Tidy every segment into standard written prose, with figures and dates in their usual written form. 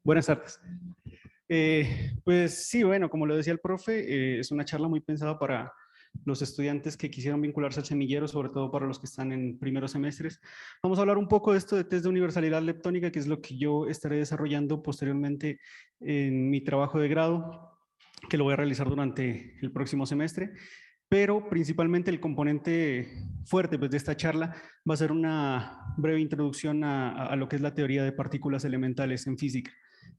Buenas tardes. Pues sí, bueno, como lo decía el profe, es una charla muy pensada para los estudiantes que quisieran vincularse al semillero, sobre todo para los que están en primeros semestres. Vamos a hablar un poco de esto de test de universalidad leptónica, que es lo que yo estaré desarrollando posteriormente en mi trabajo de grado, que lo voy a realizar durante el próximo semestre. Pero principalmente el componente fuerte pues, de esta charla va a ser una breve introducción a lo que es la teoría de partículas elementales en física.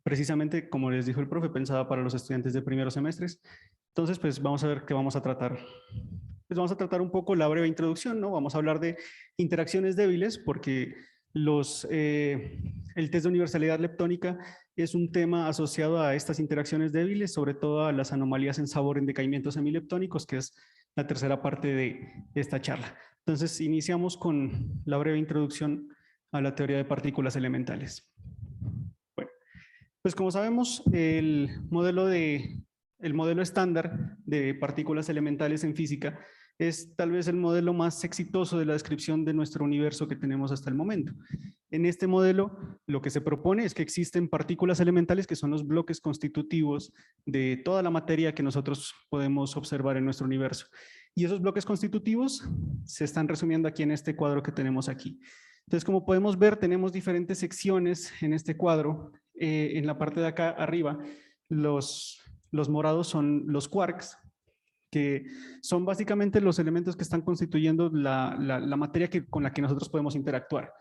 Precisamente, como les dijo el profe, pensada para los estudiantes de primeros semestres. Entonces, pues vamos a ver qué vamos a tratar. Pues vamos a tratar un poco la breve introducción, ¿no? Vamos a hablar de interacciones débiles, porque el test de universalidad leptónica es un tema asociado a estas interacciones débiles, sobre todo a las anomalías en sabor en decaimientos semileptónicos, que es la tercera parte de esta charla. Entonces, iniciamos con la breve introducción a la teoría de partículas elementales. Bueno, pues como sabemos, el modelo estándar de partículas elementales en física es tal vez el modelo más exitoso de la descripción de nuestro universo que tenemos hasta el momento. En este modelo, lo que se propone es que existen partículas elementales que son los bloques constitutivos de toda la materia que nosotros podemos observar en nuestro universo. Y esos bloques constitutivos se están resumiendo aquí en este cuadro que tenemos aquí. Entonces, como podemos ver, tenemos diferentes secciones en este cuadro. En la parte de acá arriba, los morados son los quarks, que son básicamente los elementos que están constituyendo la materia con la que nosotros podemos interactuar.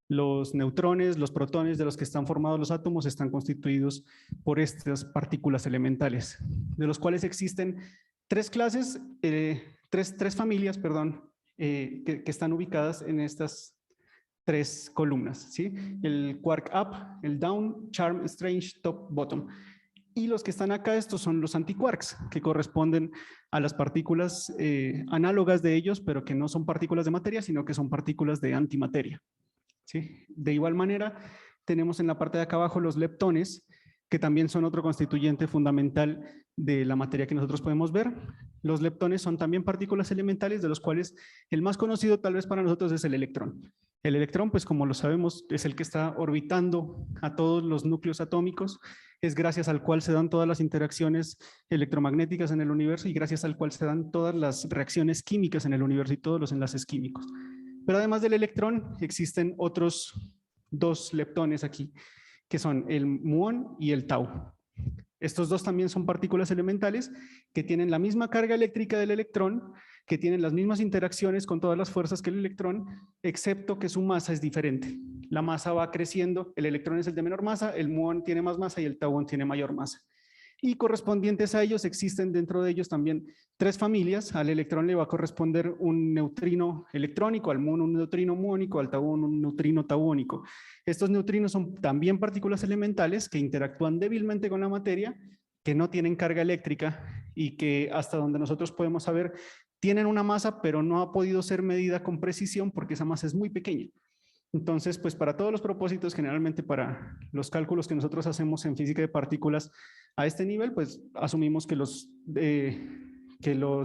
Los neutrones, los protones de los que están formados los átomos están constituidos por estas partículas elementales, de los cuales existen tres clases, tres familias, perdón, que están ubicadas en estas tres columnas, ¿sí? El quark up, el down, charm, strange, top, bottom. Y los que están acá, estos son los antiquarks, que corresponden a las partículas análogas de ellos, pero que no son partículas de materia, sino que son partículas de antimateria. ¿Sí? De igual manera, tenemos en la parte de acá abajo los leptones, que también son otro constituyente fundamental de la materia que nosotros podemos ver. Los leptones son también partículas elementales, de los cuales el más conocido tal vez para nosotros es el electrón. El electrón, pues como lo sabemos, es el que está orbitando a todos los núcleos atómicos, es gracias al cual se dan todas las interacciones electromagnéticas en el universo y gracias al cual se dan todas las reacciones químicas en el universo y todos los enlaces químicos. Pero además del electrón, existen otros dos leptones aquí, que son el muón y el tau. Estos dos también son partículas elementales que tienen la misma carga eléctrica del electrón, que tienen las mismas interacciones con todas las fuerzas que el electrón, excepto que su masa es diferente. La masa va creciendo, el electrón es el de menor masa, el muón tiene más masa y el tauón tiene mayor masa. Y correspondientes a ellos existen dentro de ellos también tres familias. Al electrón le va a corresponder un neutrino electrónico, al muón un neutrino muónico, al tauón un neutrino tauónico. Estos neutrinos son también partículas elementales que interactúan débilmente con la materia, que no tienen carga eléctrica y que hasta donde nosotros podemos saber tienen una masa, pero no ha podido ser medida con precisión porque esa masa es muy pequeña. Entonces, pues para todos los propósitos, generalmente para los cálculos que nosotros hacemos en física de partículas a este nivel, pues asumimos que los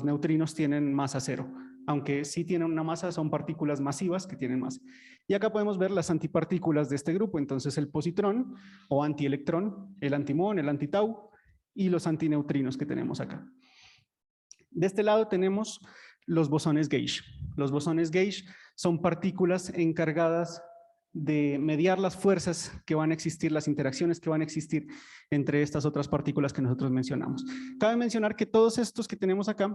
neutrinos tienen masa cero. Aunque sí tienen una masa, son partículas masivas que tienen masa. Y acá podemos ver las antipartículas de este grupo. Entonces, el positrón o antielectrón, el antimuón, el antitau y los antineutrinos que tenemos acá. De este lado tenemos los bosones gauge. Los bosones gauge son partículas encargadas de mediar las fuerzas que van a existir, las interacciones que van a existir entre estas otras partículas que nosotros mencionamos. Cabe mencionar que todos estos que tenemos acá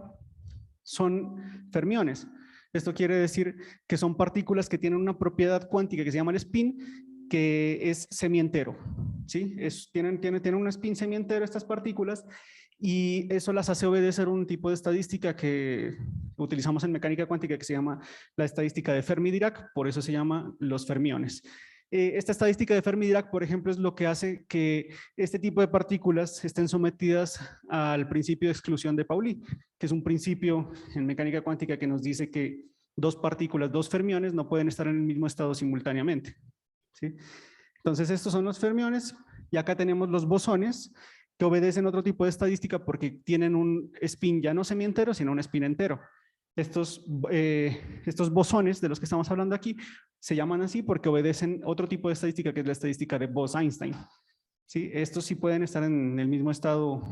son fermiones. Esto quiere decir que son partículas que tienen una propiedad cuántica que se llama el spin, que es semientero. ¿Sí? Tienen un spin semientero estas partículas y eso las hace obedecer un tipo de estadística que utilizamos en mecánica cuántica que se llama la estadística de Fermi-Dirac, por eso se llama los fermiones. Esta estadística de Fermi-Dirac, por ejemplo, es lo que hace que este tipo de partículas estén sometidas al principio de exclusión de Pauli, que es un principio en mecánica cuántica que nos dice que dos partículas, dos fermiones, no pueden estar en el mismo estado simultáneamente. ¿Sí? Entonces, estos son los fermiones y acá tenemos los bosones, que obedecen otro tipo de estadística porque tienen un spin ya no semientero, sino un spin entero. estos bosones de los que estamos hablando aquí se llaman así porque obedecen otro tipo de estadística que es la estadística de Bose-Einstein. ¿Sí? Estos sí pueden estar en el mismo estado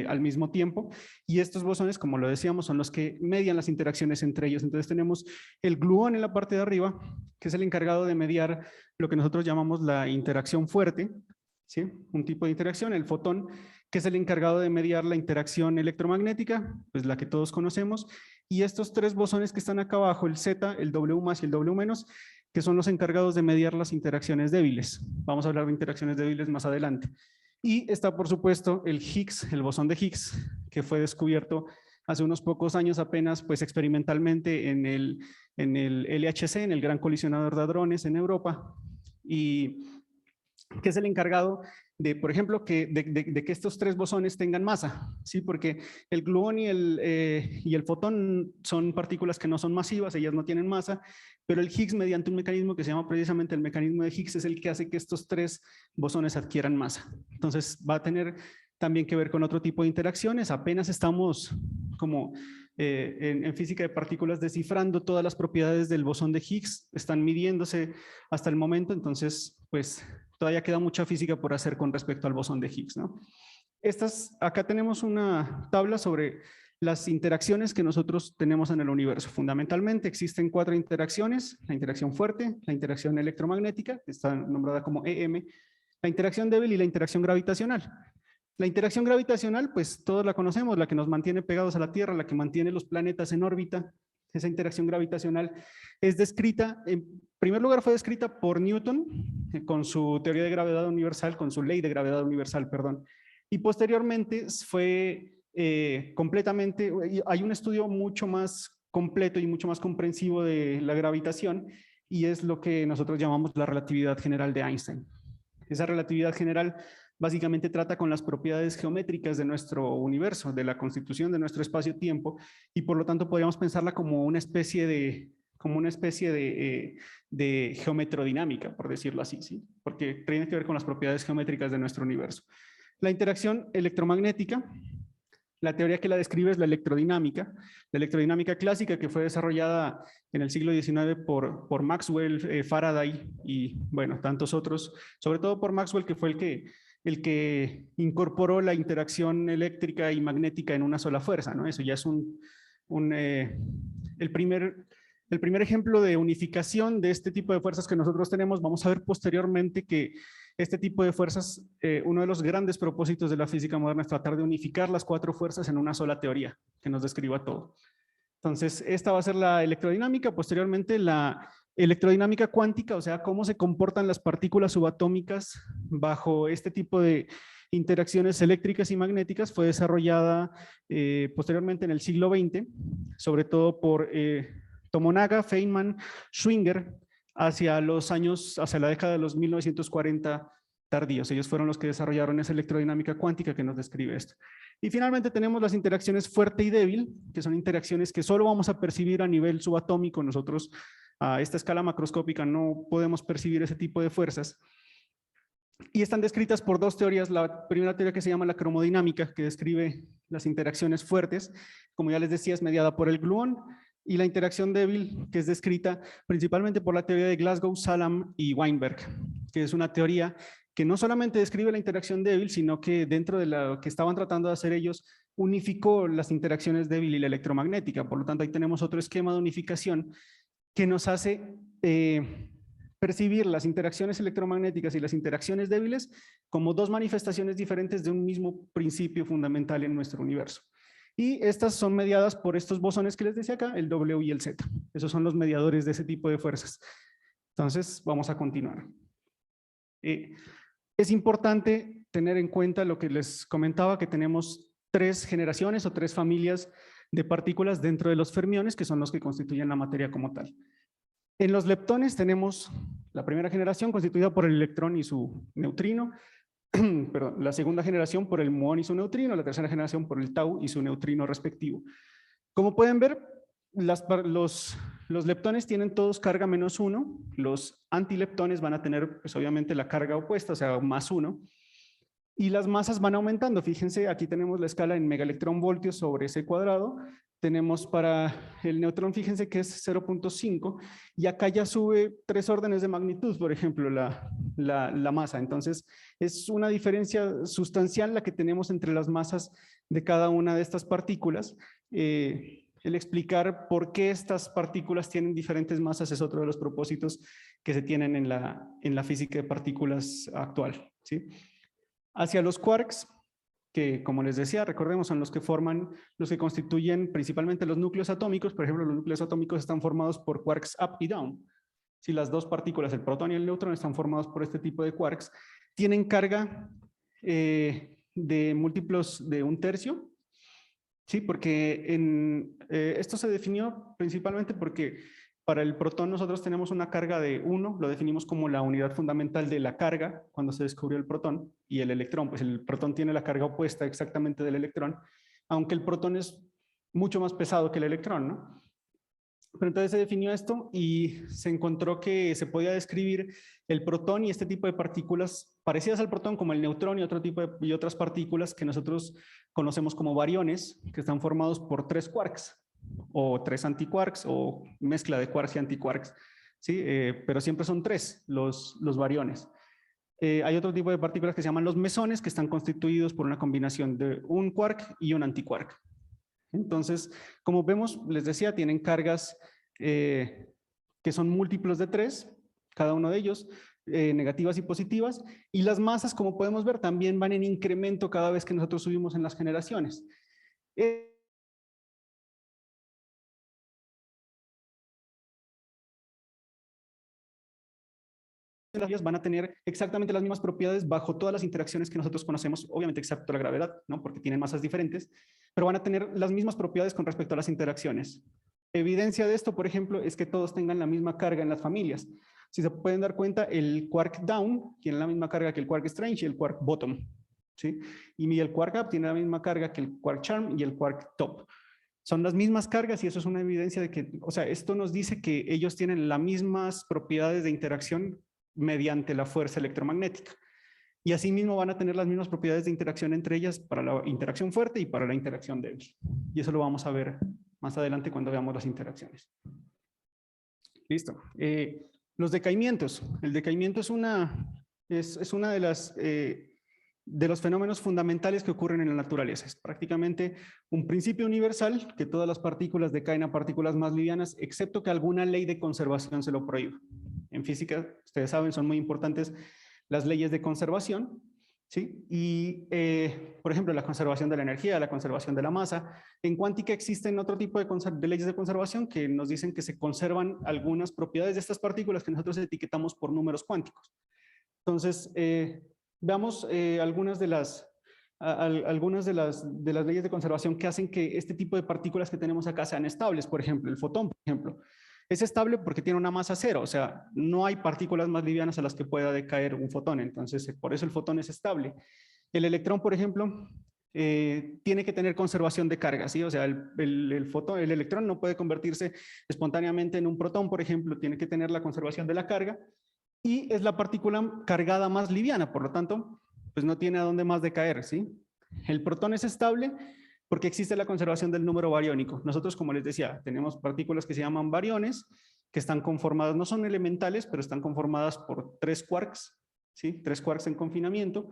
al mismo tiempo y estos bosones, como lo decíamos, son los que median las interacciones entre ellos. Entonces tenemos el gluón en la parte de arriba, que es el encargado de mediar lo que nosotros llamamos la interacción fuerte, ¿sí? Un tipo de interacción, el fotón, que es el encargado de mediar la interacción electromagnética, pues la que todos conocemos, y estos tres bosones que están acá abajo, el Z, el W más y el W menos, que son los encargados de mediar las interacciones débiles. Vamos a hablar de interacciones débiles más adelante. Y está, por supuesto, el Higgs, el bosón de Higgs, que fue descubierto hace unos pocos años apenas, pues experimentalmente en el LHC, en el Gran Colisionador de Hadrones en Europa, y que es el encargado de, por ejemplo, de que estos tres bosones tengan masa, ¿sí? Porque el gluón y el fotón son partículas que no son masivas, ellas no tienen masa, pero el Higgs, mediante un mecanismo que se llama precisamente el mecanismo de Higgs, es el que hace que estos tres bosones adquieran masa. Entonces va a tener también que ver con otro tipo de interacciones. Apenas estamos como en física de partículas descifrando todas las propiedades del bosón de Higgs, están midiéndose hasta el momento, entonces pues todavía queda mucha física por hacer con respecto al bosón de Higgs, ¿no? Acá tenemos una tabla sobre las interacciones que nosotros tenemos en el universo. Fundamentalmente existen 4 interacciones: la interacción fuerte, la interacción electromagnética, que está nombrada como EM, la interacción débil y la interacción gravitacional. La interacción gravitacional, pues todos la conocemos, la que nos mantiene pegados a la Tierra, la que mantiene los planetas en órbita. Esa interacción gravitacional es descrita, en primer lugar fue descrita por Newton con su teoría de gravedad universal, con su ley de gravedad universal, perdón. Y posteriormente fue completamente, hay un estudio mucho más completo y mucho más comprensivo de la gravitación, y es lo que nosotros llamamos la relatividad general de Einstein. Esa relatividad general básicamente trata con las propiedades geométricas de nuestro universo, de la constitución de nuestro espacio-tiempo, y por lo tanto podríamos pensarla como una especie de geometrodinámica, por decirlo así, ¿sí? Porque tiene que ver con las propiedades geométricas de nuestro universo. La interacción electromagnética, la teoría que la describe es la electrodinámica clásica, que fue desarrollada en el siglo XIX por Maxwell, Faraday y, bueno, tantos otros, sobre todo por Maxwell, que fue el que incorporó la interacción eléctrica y magnética en una sola fuerza, ¿no? Eso ya es el primer ejemplo de unificación de este tipo de fuerzas que nosotros tenemos. Vamos a ver posteriormente que este tipo de fuerzas, uno de los grandes propósitos de la física moderna es tratar de unificar las 4 fuerzas en una sola teoría que nos describa todo. Entonces, esta va a ser la electrodinámica, posteriormente la electrodinámica cuántica, o sea, cómo se comportan las partículas subatómicas bajo este tipo de interacciones eléctricas y magnéticas, fue desarrollada posteriormente en el siglo XX, sobre todo por Tomonaga, Feynman, Schwinger, hacia la década de los 1940 tardíos. Ellos fueron los que desarrollaron esa electrodinámica cuántica que nos describe esto. Y finalmente tenemos las interacciones fuerte y débil, que son interacciones que solo vamos a percibir a nivel subatómico. Nosotros a esta escala macroscópica no podemos percibir ese tipo de fuerzas. Y están descritas por 2 teorías. La primera teoría, que se llama la cromodinámica, que describe las interacciones fuertes, como ya les decía, es mediada por el gluón, y la interacción débil, que es descrita principalmente por la teoría de Glasgow, Salam y Weinberg, que es una teoría que no solamente describe la interacción débil, sino que dentro de lo que estaban tratando de hacer ellos, unificó las interacciones débil y la electromagnética. Por lo tanto, ahí tenemos otro esquema de unificación que nos hace percibir las interacciones electromagnéticas y las interacciones débiles como 2 manifestaciones diferentes de un mismo principio fundamental en nuestro universo. Y estas son mediadas por estos bosones que les decía acá, el W y el Z. Esos son los mediadores de ese tipo de fuerzas. Entonces, vamos a continuar. Es importante tener en cuenta lo que les comentaba, que tenemos 3 generaciones o 3 familias de partículas dentro de los fermiones, que son los que constituyen la materia como tal. En los leptones tenemos la primera generación constituida por el electrón y su neutrino, perdón, la segunda generación por el muón y su neutrino, la tercera generación por el tau y su neutrino respectivo. Como pueden ver, los leptones tienen todos carga -1, los antileptones van a tener, pues obviamente, la carga opuesta, o sea, +1, y las masas van aumentando. Fíjense, aquí tenemos la escala en megaelectronvoltios sobre C², Tenemos para el neutrón, fíjense que es 0.5 y acá ya sube 3 órdenes de magnitud, por ejemplo, la masa. Entonces, es una diferencia sustancial la que tenemos entre las masas de cada una de estas partículas. El explicar por qué estas partículas tienen diferentes masas es otro de los propósitos que se tienen en la física de partículas actual, ¿sí? Hacia los quarks, que como les decía, recordemos, son los que forman, los que constituyen principalmente los núcleos atómicos. Por ejemplo, los núcleos atómicos están formados por quarks up y down. Si las dos partículas, el protón y el neutrón, están formados por este tipo de quarks, tienen carga de múltiplos de 1/3. Sí, porque esto se definió principalmente porque para el protón nosotros tenemos una carga de 1, lo definimos como la unidad fundamental de la carga cuando se descubrió el protón, y el electrón, pues el protón tiene la carga opuesta exactamente del electrón, aunque el protón es mucho más pesado que el electrón, ¿no? Pero entonces se definió esto y se encontró que se podía describir el protón y este tipo de partículas parecidas al protón, como el neutrón y otro tipo y otras partículas que nosotros conocemos como bariones, que están formados por 3 quarks o 3 antiquarks o mezcla de quarks y antiquarks, ¿sí? Pero siempre son 3 los bariones. Hay otro tipo de partículas que se llaman los mesones, que están constituidos por una combinación de un quark y un antiquark. Entonces, como vemos, les decía, tienen cargas que son múltiplos de 3, cada uno de ellos, negativas y positivas, y las masas, como podemos ver, también van en incremento cada vez que nosotros subimos en las generaciones. Van a tener exactamente las mismas propiedades bajo todas las interacciones que nosotros conocemos, obviamente excepto la gravedad, ¿no? Porque tienen masas diferentes, pero van a tener las mismas propiedades con respecto a las interacciones. Evidencia de esto, por ejemplo, es que todos tengan la misma carga en las familias. Si se pueden dar cuenta, el quark down tiene la misma carga que el quark strange y el quark bottom, ¿sí? Y el quark up tiene la misma carga que el quark charm y el quark top. Son las mismas cargas y eso es una evidencia de que, o sea, esto nos dice que ellos tienen las mismas propiedades de interacción mediante la fuerza electromagnética. Y asimismo van a tener las mismas propiedades de interacción entre ellas para la interacción fuerte y para la interacción débil. Y eso lo vamos a ver más adelante cuando veamos las interacciones. Listo. Los decaimientos. El decaimiento es una de los fenómenos fundamentales que ocurren en la naturaleza. Es prácticamente un principio universal que todas las partículas decaen a partículas más livianas, excepto que alguna ley de conservación se lo prohíba. En física, ustedes saben, son muy importantes las leyes de conservación, ¿sí? Y, por ejemplo, la conservación de la energía, la conservación de la masa. En cuántica existen otro tipo de leyes de conservación que nos dicen que se conservan algunas propiedades de estas partículas que nosotros etiquetamos por números cuánticos. Entonces, veamos algunas de las leyes de conservación que hacen que este tipo de partículas que tenemos acá sean estables. Por ejemplo, el fotón, por ejemplo, es estable porque tiene una masa cero, o sea, no hay partículas más livianas a las que pueda decaer un fotón, entonces por eso el fotón es estable. El electrón, por ejemplo, tiene que tener conservación de carga, ¿sí? O sea, el electrón no puede convertirse espontáneamente en un protón, por ejemplo, tiene que tener la conservación de la carga, y es la partícula cargada más liviana, por lo tanto, pues no tiene a dónde más decaer, ¿sí? El protón es estable porque existe la conservación del número bariónico. Nosotros, como les decía, tenemos partículas que se llaman bariones, que están conformadas, no son elementales, pero están conformadas por 3 quarks, ¿sí? 3 quarks en confinamiento,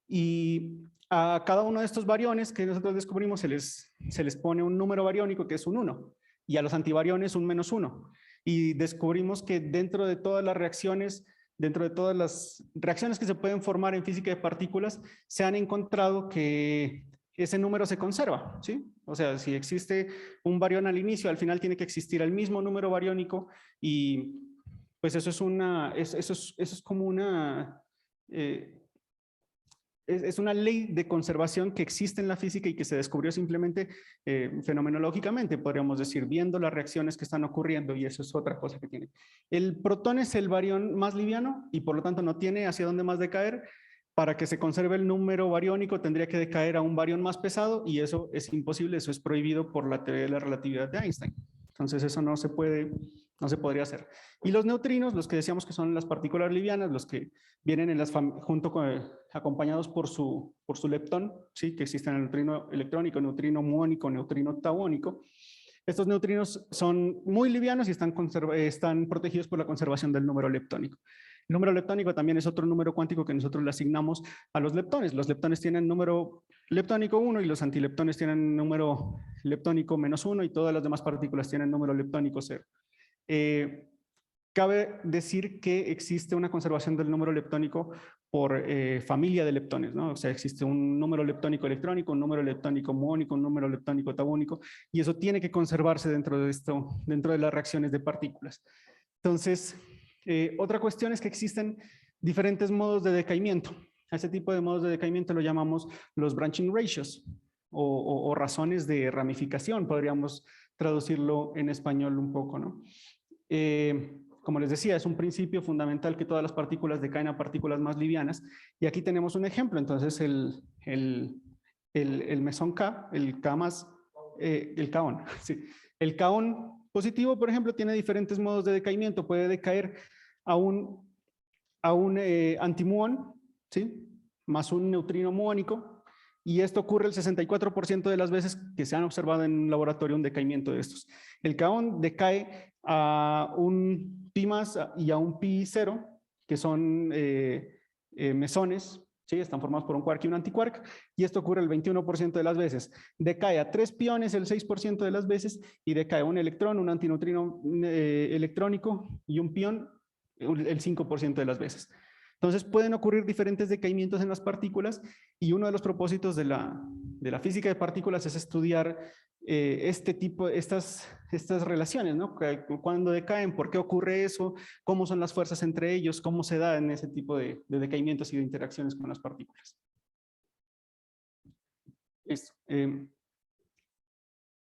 y a cada uno de estos bariones que nosotros descubrimos se les pone un número bariónico que es un 1, y a los antibariones un -1. Y descubrimos que dentro de todas las reacciones que se pueden formar en física de partículas, se han encontrado que ese número se conserva, ¿sí? O sea, si existe un barión al inicio, al final tiene que existir el mismo número bariónico, y pues eso es como una... es una ley de conservación que existe en la física y que se descubrió simplemente fenomenológicamente, podríamos decir, viendo las reacciones que están ocurriendo, y eso es otra cosa que tiene. El protón es el barión más liviano y por lo tanto no tiene hacia dónde más decaer. Para que se conserve el número bariónico tendría que decaer a un barión más pesado, y eso es imposible, eso es prohibido por la teoría de la relatividad de Einstein. Entonces eso no se podría hacer. Y los neutrinos, los que decíamos que son las partículas livianas, los que vienen acompañados por su leptón, ¿sí? Que existen el neutrino electrónico, neutrino muónico, neutrino tauónico. Estos neutrinos son muy livianos y están protegidos por la conservación del número leptónico. El número leptónico también es otro número cuántico que nosotros le asignamos a los leptones. Los leptones tienen número leptónico 1 y los antileptones tienen número leptónico -1 y todas las demás partículas tienen número leptónico 0. Cabe decir que existe una conservación del número leptónico por familia de leptones, ¿no? O sea, existe un número leptónico electrónico, un número leptónico muónico, un número leptónico tabónico, y eso tiene que conservarse dentro de las reacciones de partículas. Entonces, otra cuestión es que existen diferentes modos de decaimiento. A ese tipo de modos de decaimiento lo llamamos los branching ratios o razones de ramificación, podríamos traducirlo en español un poco, ¿no? Como les decía, es un principio fundamental que todas las partículas decaen a partículas más livianas. Y aquí tenemos un ejemplo. Entonces, el mesón K, el K más, el kaón, sí. El kaón positivo, por ejemplo, tiene diferentes modos de decaimiento. Puede decaer a un antimuón, ¿sí? Más un neutrino muónico. Y esto ocurre el 64% de las veces que se han observado en un laboratorio un decaimiento de estos. El kaón decae a un pi más y a un pi 0, que son mesones, ¿sí? Están formados por un quark y un antiquark, y esto ocurre el 21% de las veces. Decae a 3 piones el 6% de las veces, y decae a un electrón, un antineutrino electrónico y un pión el 5% de las veces. Entonces pueden ocurrir diferentes decaimientos en las partículas, y uno de los propósitos de la física de partículas es estudiar estas relaciones, ¿no? Cuándo decaen, por qué ocurre eso, cómo son las fuerzas entre ellos, cómo se da en ese tipo de decaimientos y de interacciones con las partículas.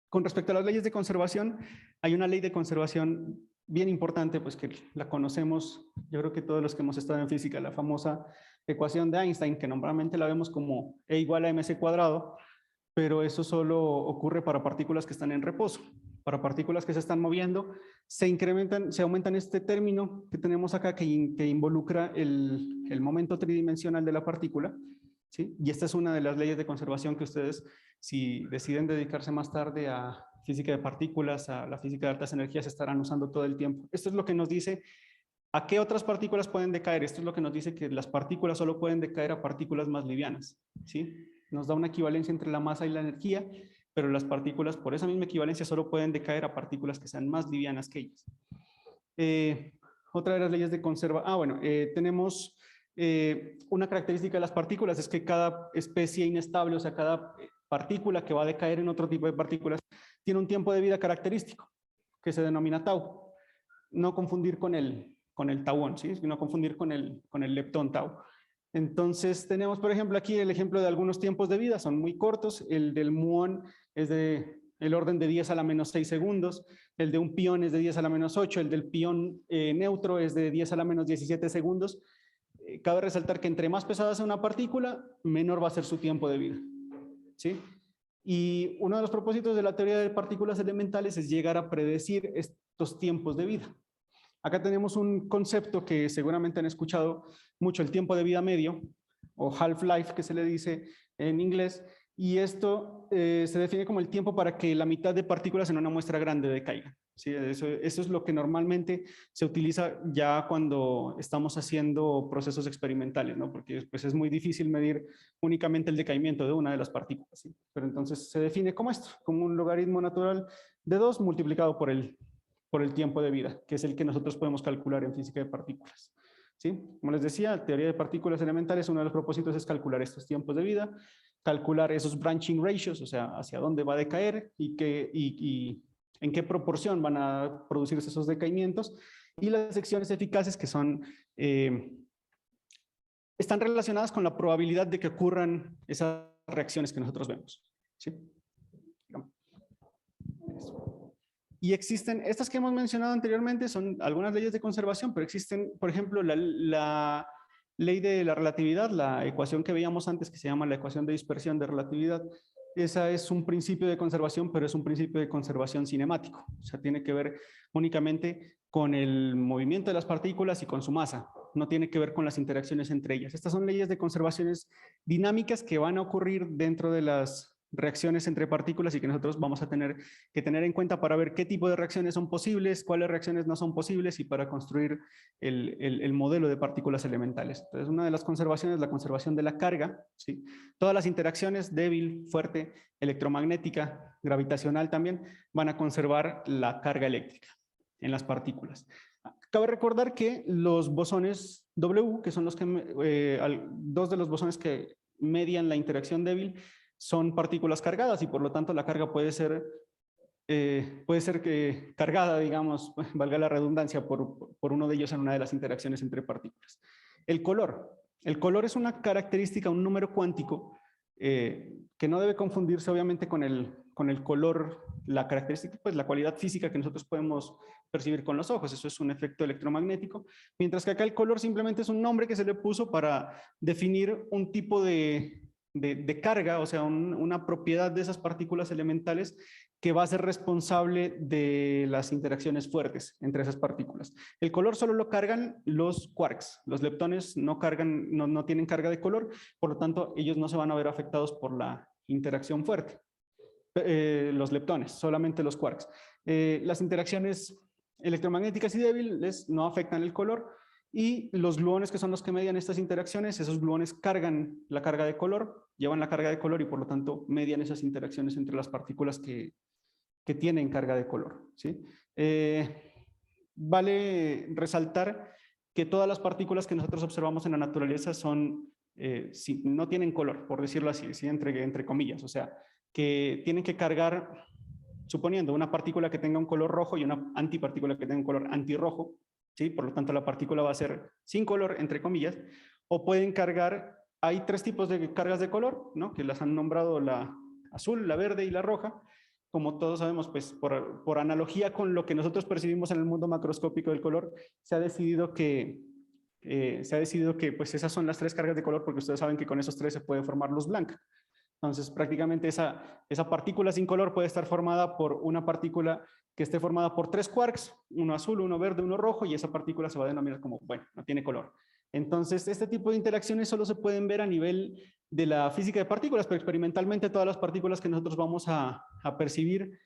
Con respecto a las leyes de conservación, hay una ley de conservación bien importante, pues que la conocemos, yo creo que todos los que hemos estado en física, la famosa ecuación de Einstein, que normalmente la vemos como E igual a mc cuadrado, pero eso solo ocurre para partículas que están en reposo. Para partículas que se están moviendo, se aumentan este término que tenemos acá que involucra el momento tridimensional de la partícula, ¿sí? Y esta es una de las leyes de conservación que ustedes, si deciden dedicarse más tarde a física de partículas, a la física de altas energías, estarán usando todo el tiempo. Esto es lo que nos dice a qué otras partículas pueden decaer. Esto es lo que nos dice que las partículas solo pueden decaer a partículas más livianas, ¿sí? Nos da una equivalencia entre la masa y la energía, pero las partículas, por esa misma equivalencia, solo pueden decaer a partículas que sean más livianas que ellas. Otra de las leyes de conservación, tenemos una característica de las partículas, es que cada especie inestable, o sea, cada partícula que va a decaer en otro tipo de partículas, tiene un tiempo de vida característico, que se denomina tau. No confundir con el tauón, ¿sí? No confundir con el leptón tau. Entonces tenemos, por ejemplo, aquí el ejemplo de algunos tiempos de vida, son muy cortos. El del muón es de el orden de 10 a la menos 6 segundos, el de un pión es de 10 a la menos 8, el del pión neutro es de 10 a la menos 17 segundos. Cabe resaltar que entre más pesada sea una partícula, menor va a ser su tiempo de vida, ¿sí? Y uno de los propósitos de la teoría de partículas elementales es llegar a predecir estos tiempos de vida. Acá tenemos un concepto que seguramente han escuchado mucho, el tiempo de vida medio, o half-life que se le dice en inglés, y esto se define como el tiempo para que la mitad de partículas en una muestra grande decaigan. ¿Sí? Eso es lo que normalmente se utiliza ya cuando estamos haciendo procesos experimentales, ¿no? Porque pues, es muy difícil medir únicamente el decaimiento de una de las partículas, ¿sí? Pero entonces se define como esto, como un logaritmo natural de 2 multiplicado por el tiempo de vida, que es el que nosotros podemos calcular en física de partículas. ¿Sí? Como les decía, la teoría de partículas elementales, uno de los propósitos es calcular estos tiempos de vida, calcular esos branching ratios, o sea, hacia dónde va a decaer y en qué proporción van a producirse esos decaimientos, y las secciones eficaces que son, están relacionadas con la probabilidad de que ocurran esas reacciones que nosotros vemos. ¿Sí? Y existen, estas que hemos mencionado anteriormente son algunas leyes de conservación, pero existen, por ejemplo, la ley de la relatividad, la ecuación que veíamos antes que se llama la ecuación de dispersión de relatividad. Esa es un principio de conservación, pero es un principio de conservación cinemático. O sea, tiene que ver únicamente con el movimiento de las partículas y con su masa. No tiene que ver con las interacciones entre ellas. Estas son leyes de conservaciones dinámicas que van a ocurrir dentro de las reacciones entre partículas y que nosotros vamos a tener que tener en cuenta para ver qué tipo de reacciones son posibles, cuáles reacciones no son posibles y para construir el modelo de partículas elementales. Entonces, una de las conservaciones es la conservación de la carga, ¿sí? Todas las interacciones, débil, fuerte, electromagnética, gravitacional también, van a conservar la carga eléctrica en las partículas. Cabe recordar que los bosones W, que son los que, dos de los bosones que median la interacción débil, son partículas cargadas y por lo tanto la carga puede ser cargada, digamos, valga la redundancia, por uno de ellos en una de las interacciones entre partículas. El color. El color es una característica, un número cuántico que no debe confundirse obviamente con el color, la característica, pues la cualidad física que nosotros podemos percibir con los ojos. Eso es un efecto electromagnético. Mientras que acá el color simplemente es un nombre que se le puso para definir un tipo de carga, o sea, una propiedad de esas partículas elementales que va a ser responsable de las interacciones fuertes entre esas partículas. El color solo lo cargan los quarks. Los leptones no tienen carga de color, por lo tanto, ellos no se van a ver afectados por la interacción fuerte. Los leptones, solamente los quarks. Las interacciones electromagnéticas y débiles no afectan el color, y los gluones, que son los que median estas interacciones, esos gluones cargan la carga de color, llevan la carga de color y por lo tanto median esas interacciones entre las partículas que tienen carga de color, ¿sí? Vale resaltar que todas las partículas que nosotros observamos en la naturaleza no tienen color, por decirlo así, ¿sí? entre comillas, o sea, que tienen que cargar, suponiendo una partícula que tenga un color rojo y una antipartícula que tenga un color antirrojo, ¿sí? Por lo tanto, la partícula va a ser sin color, entre comillas, o pueden cargar, hay tres tipos de cargas de color, ¿no? Que las han nombrado la azul, la verde y la roja. Como todos sabemos, pues por analogía con lo que nosotros percibimos en el mundo macroscópico del color, se ha decidido que pues esas son las tres cargas de color, porque ustedes saben que con esos tres se puede formar luz blanca. Entonces, prácticamente esa partícula sin color puede estar formada por una partícula que esté formada por tres quarks, uno azul, uno verde, uno rojo, y esa partícula se va a denominar como, bueno, no tiene color. Entonces, este tipo de interacciones solo se pueden ver a nivel de la física de partículas, pero experimentalmente todas las partículas que nosotros vamos a percibir,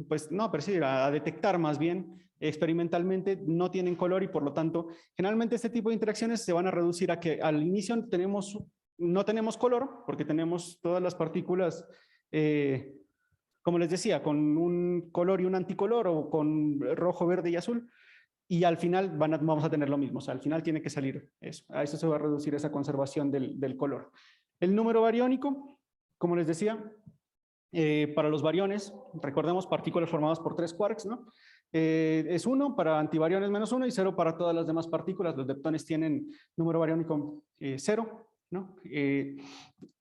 pues no a percibir, a detectar más bien, experimentalmente no tienen color y por lo tanto, generalmente este tipo de interacciones se van a reducir a que al inicio no tenemos color, porque tenemos todas las partículas, como les decía, con un color y un anticolor, o con rojo, verde y azul, y al final vamos a tener lo mismo, o sea, al final tiene que salir eso. A eso se va a reducir esa conservación del color. El número bariónico, como les decía, para los bariones, recordemos partículas formadas por tres quarks, ¿no? Es 1 para antibariones -1 y 0 para todas las demás partículas. Los leptones tienen número bariónico 0, ¿no?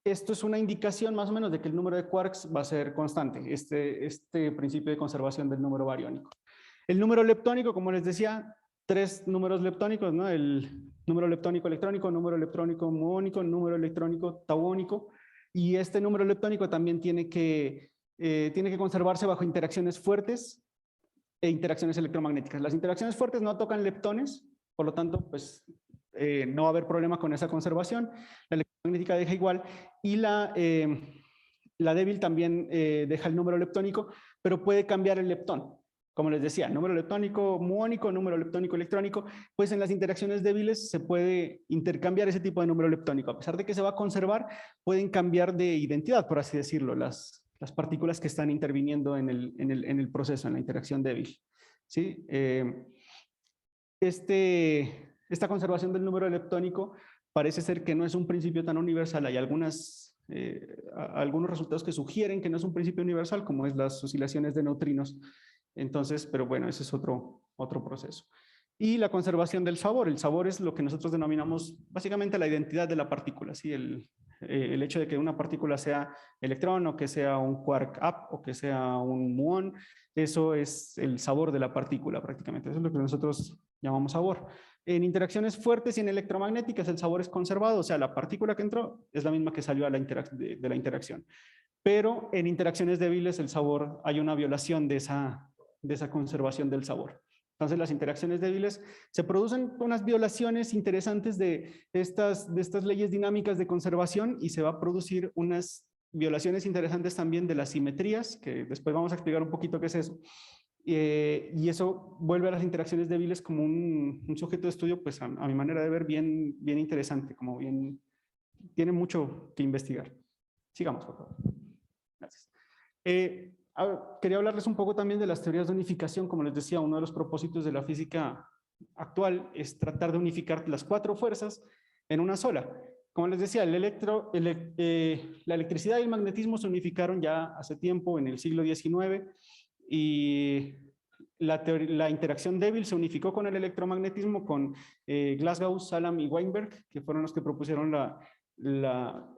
Esto es una indicación más o menos de que el número de quarks va a ser constante, este principio de conservación del número bariónico. El número leptónico, como les decía, tres números leptónicos, ¿no? El número leptónico electrónico, número electrónico muónico, número electrónico tauónico, y este número leptónico también tiene que conservarse bajo interacciones fuertes e interacciones electromagnéticas. Las interacciones fuertes no tocan leptones, por lo tanto, pues no va a haber problema con esa conservación. La electromagnética deja igual, y la débil también deja el número leptónico, pero puede cambiar el leptón. Como les decía, número leptónico muónico, número leptónico electrónico, pues en las interacciones débiles se puede intercambiar ese tipo de número leptónico. A pesar de que se va a conservar, pueden cambiar de identidad, por así decirlo, las partículas que están interviniendo en el proceso, en la interacción débil, ¿sí? Esta conservación del número leptónico parece ser que no es un principio tan universal. Hay algunos resultados que sugieren que no es un principio universal, como es las oscilaciones de neutrinos. Entonces, pero bueno, ese es otro proceso. Y la conservación del sabor. El sabor es lo que nosotros denominamos básicamente la identidad de la partícula, ¿sí? El hecho de que una partícula sea electrón, o que sea un quark up, o que sea un muón, eso es el sabor de la partícula prácticamente. Eso es lo que nosotros llamamos sabor. En interacciones fuertes y en electromagnéticas el sabor es conservado, o sea, la partícula que entró es la misma que salió de la interacción. Pero en interacciones débiles el sabor, hay una violación de esa conservación del sabor. Entonces, las interacciones débiles se producen unas violaciones interesantes de estas leyes dinámicas de conservación, y se va a producir unas violaciones interesantes también de las simetrías, que después vamos a explicar un poquito qué es eso. Y eso vuelve a las interacciones débiles como un sujeto de estudio, pues a mi manera de ver, bien interesante, como bien, tiene mucho que investigar. Sigamos, por favor. Gracias. Quería hablarles un poco también de las teorías de unificación. Como les decía, uno de los propósitos de la física actual es tratar de unificar las 4 fuerzas en una sola. Como les decía, la electricidad y el magnetismo se unificaron ya hace tiempo, en el siglo XIX, y la interacción débil se unificó con el electromagnetismo, con Glasgow, Salam y Weinberg, que fueron los que propusieron la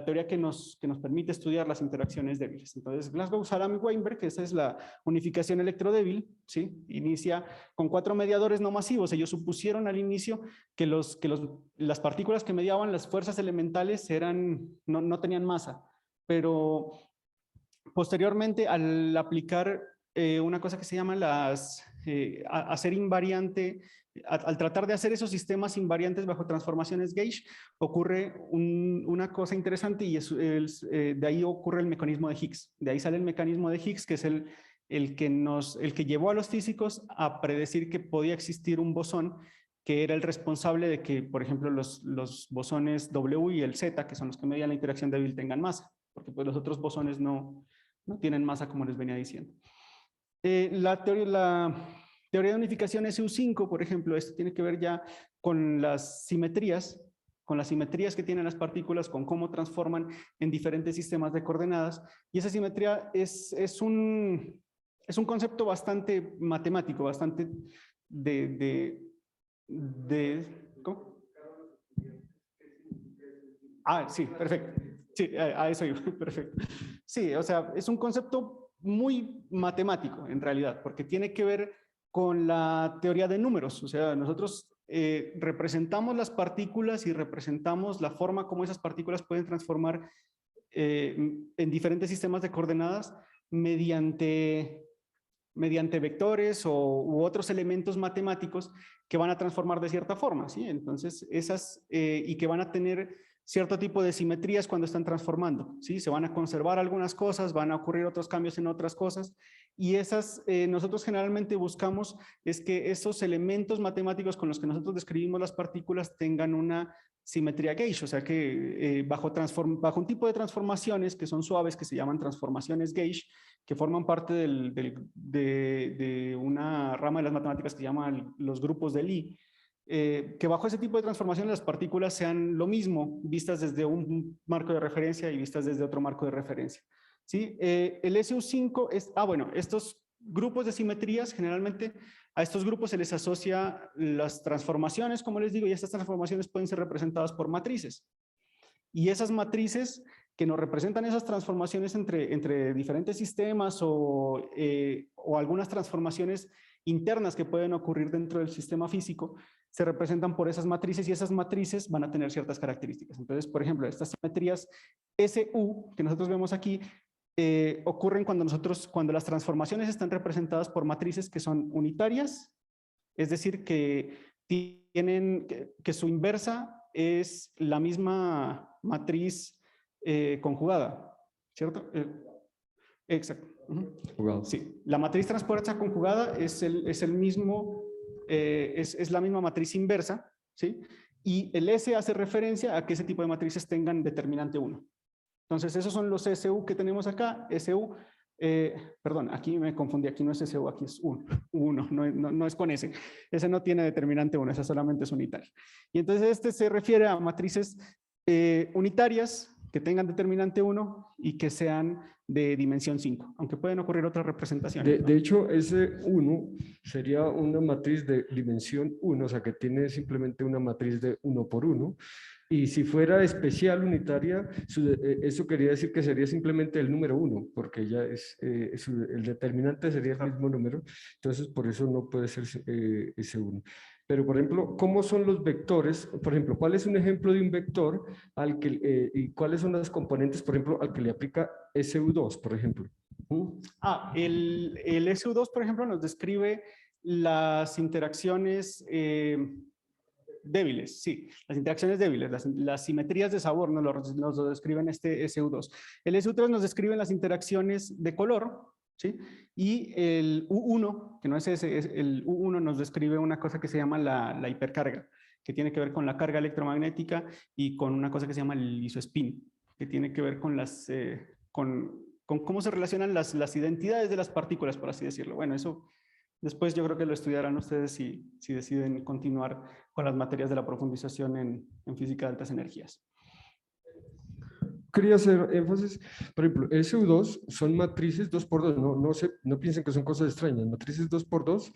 teoría que nos permite estudiar las interacciones débiles. Entonces, Glasgow, Salam y Weinberg, esa es la unificación electrodébil, ¿sí? Inicia con 4 mediadores no masivos. Ellos supusieron al inicio que las partículas que mediaban las fuerzas elementales no tenían masa, pero posteriormente, al aplicar una cosa que se llama hacer invariante, al tratar de hacer esos sistemas invariantes bajo transformaciones gauge, ocurre una cosa interesante, y de ahí ocurre el mecanismo de Higgs. De ahí sale el mecanismo de Higgs, que es el que llevó a los físicos a predecir que podía existir un bosón que era el responsable de que, por ejemplo, los bosones W y el Z, que son los que median la interacción débil, tengan masa, porque pues los otros bosones no tienen masa, como les venía diciendo. La teoría de unificación SU5, por ejemplo, esto tiene que ver ya con las simetrías que tienen las partículas, con cómo transforman en diferentes sistemas de coordenadas. Y esa simetría es un concepto bastante matemático, bastante ¿cómo? Sí, perfecto. Sí, a eso iba, perfecto. Sí, o sea, es un concepto muy matemático en realidad, porque tiene que ver con la teoría de números. O sea, nosotros representamos las partículas y representamos la forma como esas partículas pueden transformar en diferentes sistemas de coordenadas mediante vectores u otros elementos matemáticos que van a transformar de cierta forma, ¿sí? Entonces, y que van a tener cierto tipo de simetrías cuando están transformando, ¿sí? Se van a conservar algunas cosas, van a ocurrir otros cambios en otras cosas, y nosotros generalmente buscamos es que esos elementos matemáticos con los que nosotros describimos las partículas tengan una simetría gauge, o sea que bajo un tipo de transformaciones que son suaves, que se llaman transformaciones gauge, que forman parte de una rama de las matemáticas que se llaman los grupos de Lie, que bajo ese tipo de transformaciones las partículas sean lo mismo, vistas desde un marco de referencia y vistas desde otro marco de referencia. ¿Sí? El SU5 bueno, estos grupos de simetrías, generalmente a estos grupos se les asocia las transformaciones, como les digo, y estas transformaciones pueden ser representadas por matrices. Y esas matrices que nos representan esas transformaciones entre diferentes sistemas o algunas transformaciones internas que pueden ocurrir dentro del sistema físico, se representan por esas matrices, y esas matrices van a tener ciertas características. Entonces, por ejemplo, estas simetrías SU que nosotros vemos aquí ocurren cuando las transformaciones están representadas por matrices que son unitarias, es decir, que su inversa es la misma matriz conjugada, ¿cierto? Exacto. Jugado. Sí, la matriz transpuesta conjugada es la misma matriz inversa, ¿sí? Y el S hace referencia a que ese tipo de matrices tengan determinante 1. Entonces, esos son los SU que tenemos acá. SU, perdón, aquí me confundí, aquí no es SU, aquí es 1, no es con S. Ese no tiene determinante 1, esa solamente es unitaria. Y entonces este se refiere a matrices unitarias que tengan determinante 1 y que sean de dimensión 5, aunque pueden ocurrir otras representaciones, ¿no? De hecho, ese 1 sería una matriz de dimensión 1, o sea que tiene simplemente una matriz de 1 por 1. Y si fuera especial unitaria, eso quería decir que sería simplemente el número 1, porque ya el determinante sería el mismo número, entonces por eso no puede ser ese 1. Pero, por ejemplo, ¿cómo son los vectores? Por ejemplo, ¿cuál es un ejemplo de un vector y cuáles son las componentes, por ejemplo, al que le aplica SU2, por ejemplo? El SU2, por ejemplo, nos describe las interacciones débiles, sí, las interacciones débiles, las simetrías de sabor nos lo describen este SU2. El SU3 nos describe las interacciones de color, ¿sí? Y el U1, que no es ese, el U1 nos describe una cosa que se llama la hipercarga, que tiene que ver con la carga electromagnética y con una cosa que se llama el isospin, que tiene que ver con con cómo se relacionan las identidades de las partículas, por así decirlo. Bueno, eso después yo creo que lo estudiarán ustedes si deciden continuar con las materias de la profundización en física de altas energías. Quería hacer énfasis, por ejemplo, SU2 son matrices 2x2, no piensen que son cosas extrañas, matrices 2x2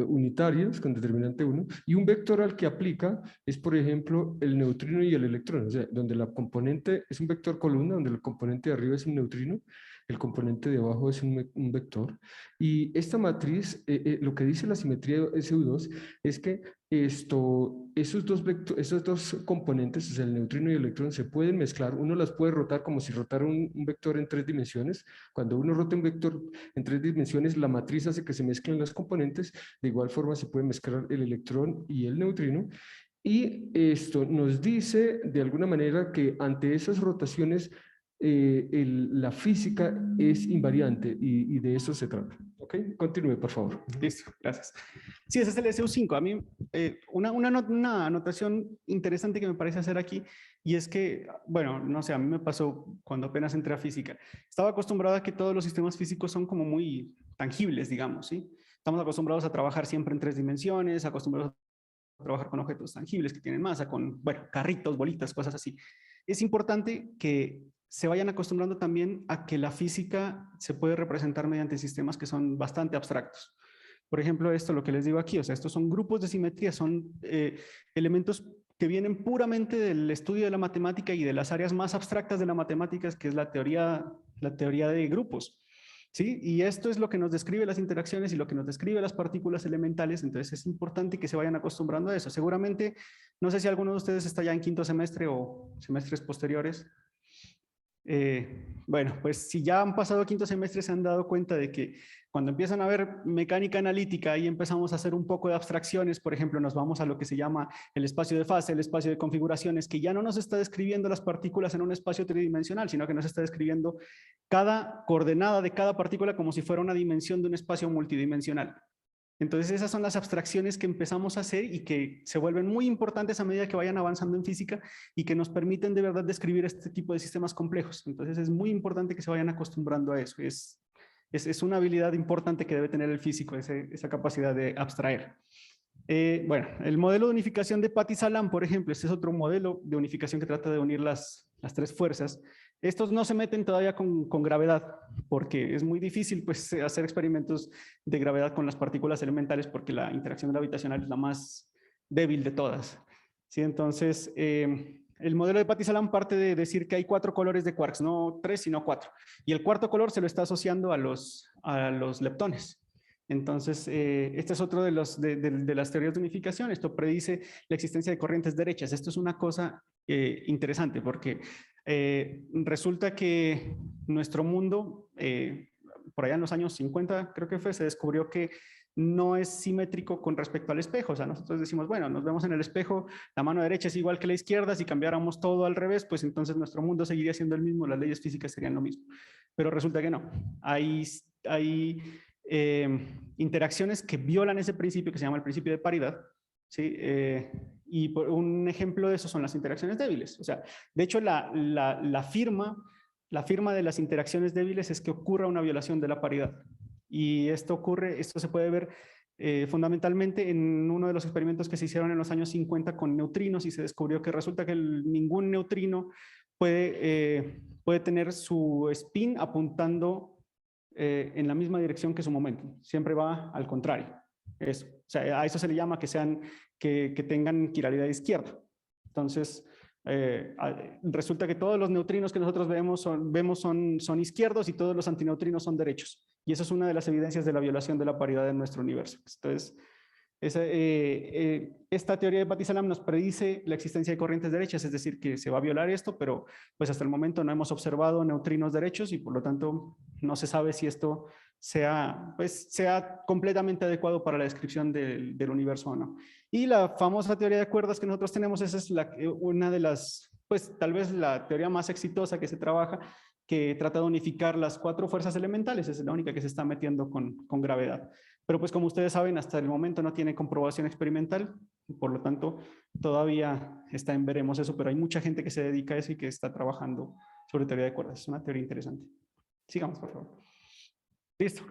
unitarias con determinante 1, y un vector al que aplica es, por ejemplo, el neutrino y el electrón, o sea, donde la componente es un vector columna, donde el componente de arriba es un neutrino, el componente de abajo es un vector, y esta matriz, lo que dice la simetría de SU2 es que esos dos componentes, o sea, el neutrino y el electrón, se pueden mezclar, uno las puede rotar como si rotara un vector en 3 dimensiones. Cuando uno rota un vector en 3 dimensiones, la matriz hace que se mezclen las componentes. De igual forma se puede mezclar el electrón y el neutrino. Y esto nos dice de alguna manera que ante esas rotaciones la física es invariante y de eso se trata. ¿Ok? Continúe, por favor. Listo, gracias. Sí, ese es el SU5. A mí, una anotación interesante que me parece hacer aquí, y es que, bueno, no sé, a mí me pasó cuando apenas entré a física. Estaba acostumbrado a que todos los sistemas físicos son como muy tangibles, digamos, ¿sí? Estamos acostumbrados a trabajar siempre en 3 dimensiones, acostumbrados a trabajar con objetos tangibles que tienen masa, con, bueno, carritos, bolitas, cosas así. Es importante que se vayan acostumbrando también a que la física se puede representar mediante sistemas que son bastante abstractos. Por ejemplo, esto, lo que les digo aquí, o sea, estos son grupos de simetría, son elementos que vienen puramente del estudio de la matemática y de las áreas más abstractas de la matemática, que es la teoría de grupos. ¿Sí? Y esto es lo que nos describe las interacciones y lo que nos describe las partículas elementales, entonces es importante que se vayan acostumbrando a eso. Seguramente, no sé si alguno de ustedes está ya en 5º semestre o semestres posteriores. Bueno, pues si ya han pasado 5º semestre se han dado cuenta de que cuando empiezan a ver mecánica analítica y empezamos a hacer un poco de abstracciones, por ejemplo, nos vamos a lo que se llama el espacio de fase, el espacio de configuraciones, que ya no nos está describiendo las partículas en un espacio tridimensional, sino que nos está describiendo cada coordenada de cada partícula como si fuera una dimensión de un espacio multidimensional. Entonces esas son las abstracciones que empezamos a hacer y que se vuelven muy importantes a medida que vayan avanzando en física y que nos permiten de verdad describir este tipo de sistemas complejos. Entonces es muy importante que se vayan acostumbrando a eso. Es una habilidad importante que debe tener el físico, esa capacidad de abstraer. Bueno, el modelo de unificación de Pati-Salam, por ejemplo, este es otro modelo de unificación que trata de unir las 3 fuerzas. Estos no se meten todavía con gravedad, porque es muy difícil pues, hacer experimentos de gravedad con las partículas elementales, porque la interacción gravitacional es la más débil de todas. ¿Sí? Entonces, el modelo de Pati-Salam parte de decir que hay 4 colores de quarks, no 3, sino 4. Y el 4º color se lo está asociando a los leptones. Entonces, este es otro de las teorías de unificación. Esto predice la existencia de corrientes derechas. Esto es una cosa interesante porque resulta que nuestro mundo, por allá en los años 50, creo que fue, se descubrió que no es simétrico con respecto al espejo. O sea, nosotros decimos, bueno, nos vemos en el espejo, la mano derecha es igual que la izquierda, si cambiáramos todo al revés, pues entonces nuestro mundo seguiría siendo el mismo, las leyes físicas serían lo mismo. Pero resulta que no. Hay interacciones que violan ese principio que se llama el principio de paridad, ¿sí? Y un ejemplo de eso son las interacciones débiles. O sea, de hecho, la firma de las interacciones débiles es que ocurra una violación de la paridad. Y esto se puede ver fundamentalmente en uno de los experimentos que se hicieron en los años 50 con neutrinos y se descubrió que resulta que ningún neutrino puede tener su spin apuntando en la misma dirección que su momento. Siempre va al contrario. Eso. O sea, a eso se le llama que tengan quiralidad izquierda. Entonces, resulta que todos los neutrinos que nosotros vemos son izquierdos y todos los antineutrinos son derechos. Y eso es una de las evidencias de la violación de la paridad en nuestro universo. Entonces, esta teoría de Pati-Salam nos predice la existencia de corrientes derechas, es decir, que se va a violar esto, pero pues hasta el momento no hemos observado neutrinos derechos y por lo tanto no se sabe si esto sea completamente adecuado para la descripción del universo o no. Y la famosa teoría de cuerdas que nosotros tenemos, esa es una de las, pues tal vez la teoría más exitosa que se trabaja, que trata de unificar las 4 fuerzas elementales, es la única que se está metiendo con gravedad. Pero pues como ustedes saben, hasta el momento no tiene comprobación experimental, por lo tanto todavía está en veremos eso, pero hay mucha gente que se dedica a eso y que está trabajando sobre teoría de cuerdas. Es una teoría interesante. Sigamos, por favor. Listo.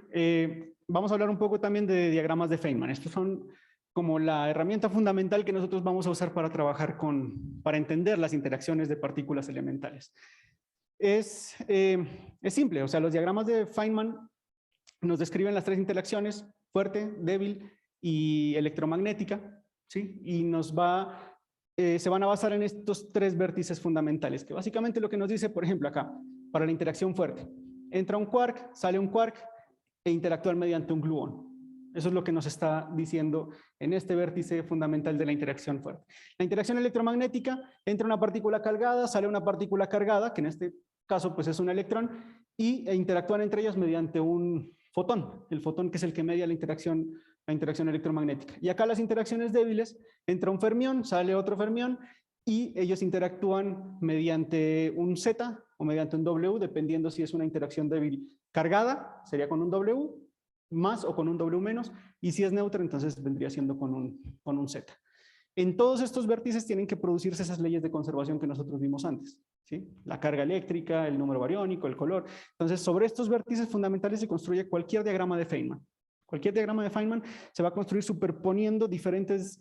Vamos a hablar un poco también de diagramas de Feynman. Estos son como la herramienta fundamental que nosotros vamos a usar para trabajar para entender las interacciones de partículas elementales. Es simple, o sea, los diagramas de Feynman nos describen las 3 interacciones, fuerte, débil y electromagnética, ¿sí? Y se van a basar en estos 3 vértices fundamentales, que básicamente lo que nos dice, por ejemplo, acá, para la interacción fuerte. Entra un quark, sale un quark e interactúan mediante un gluón. Eso es lo que nos está diciendo en este vértice fundamental de la interacción fuerte. La interacción electromagnética, entra una partícula cargada, sale una partícula cargada, que en este caso pues es un electrón, e interactúan entre ellos mediante un fotón, el fotón que es el que media la interacción electromagnética. Y acá las interacciones débiles, entra un fermión, sale otro fermión, y ellos interactúan mediante un Z o mediante un W, dependiendo si es una interacción débil cargada, sería con un W más o con un W menos, y si es neutra, entonces vendría siendo con un Z. En todos estos vértices tienen que producirse esas leyes de conservación que nosotros vimos antes, ¿sí? La carga eléctrica, el número bariónico, el color. Entonces, sobre estos vértices fundamentales se construye cualquier diagrama de Feynman. Cualquier diagrama de Feynman se va a construir superponiendo diferentes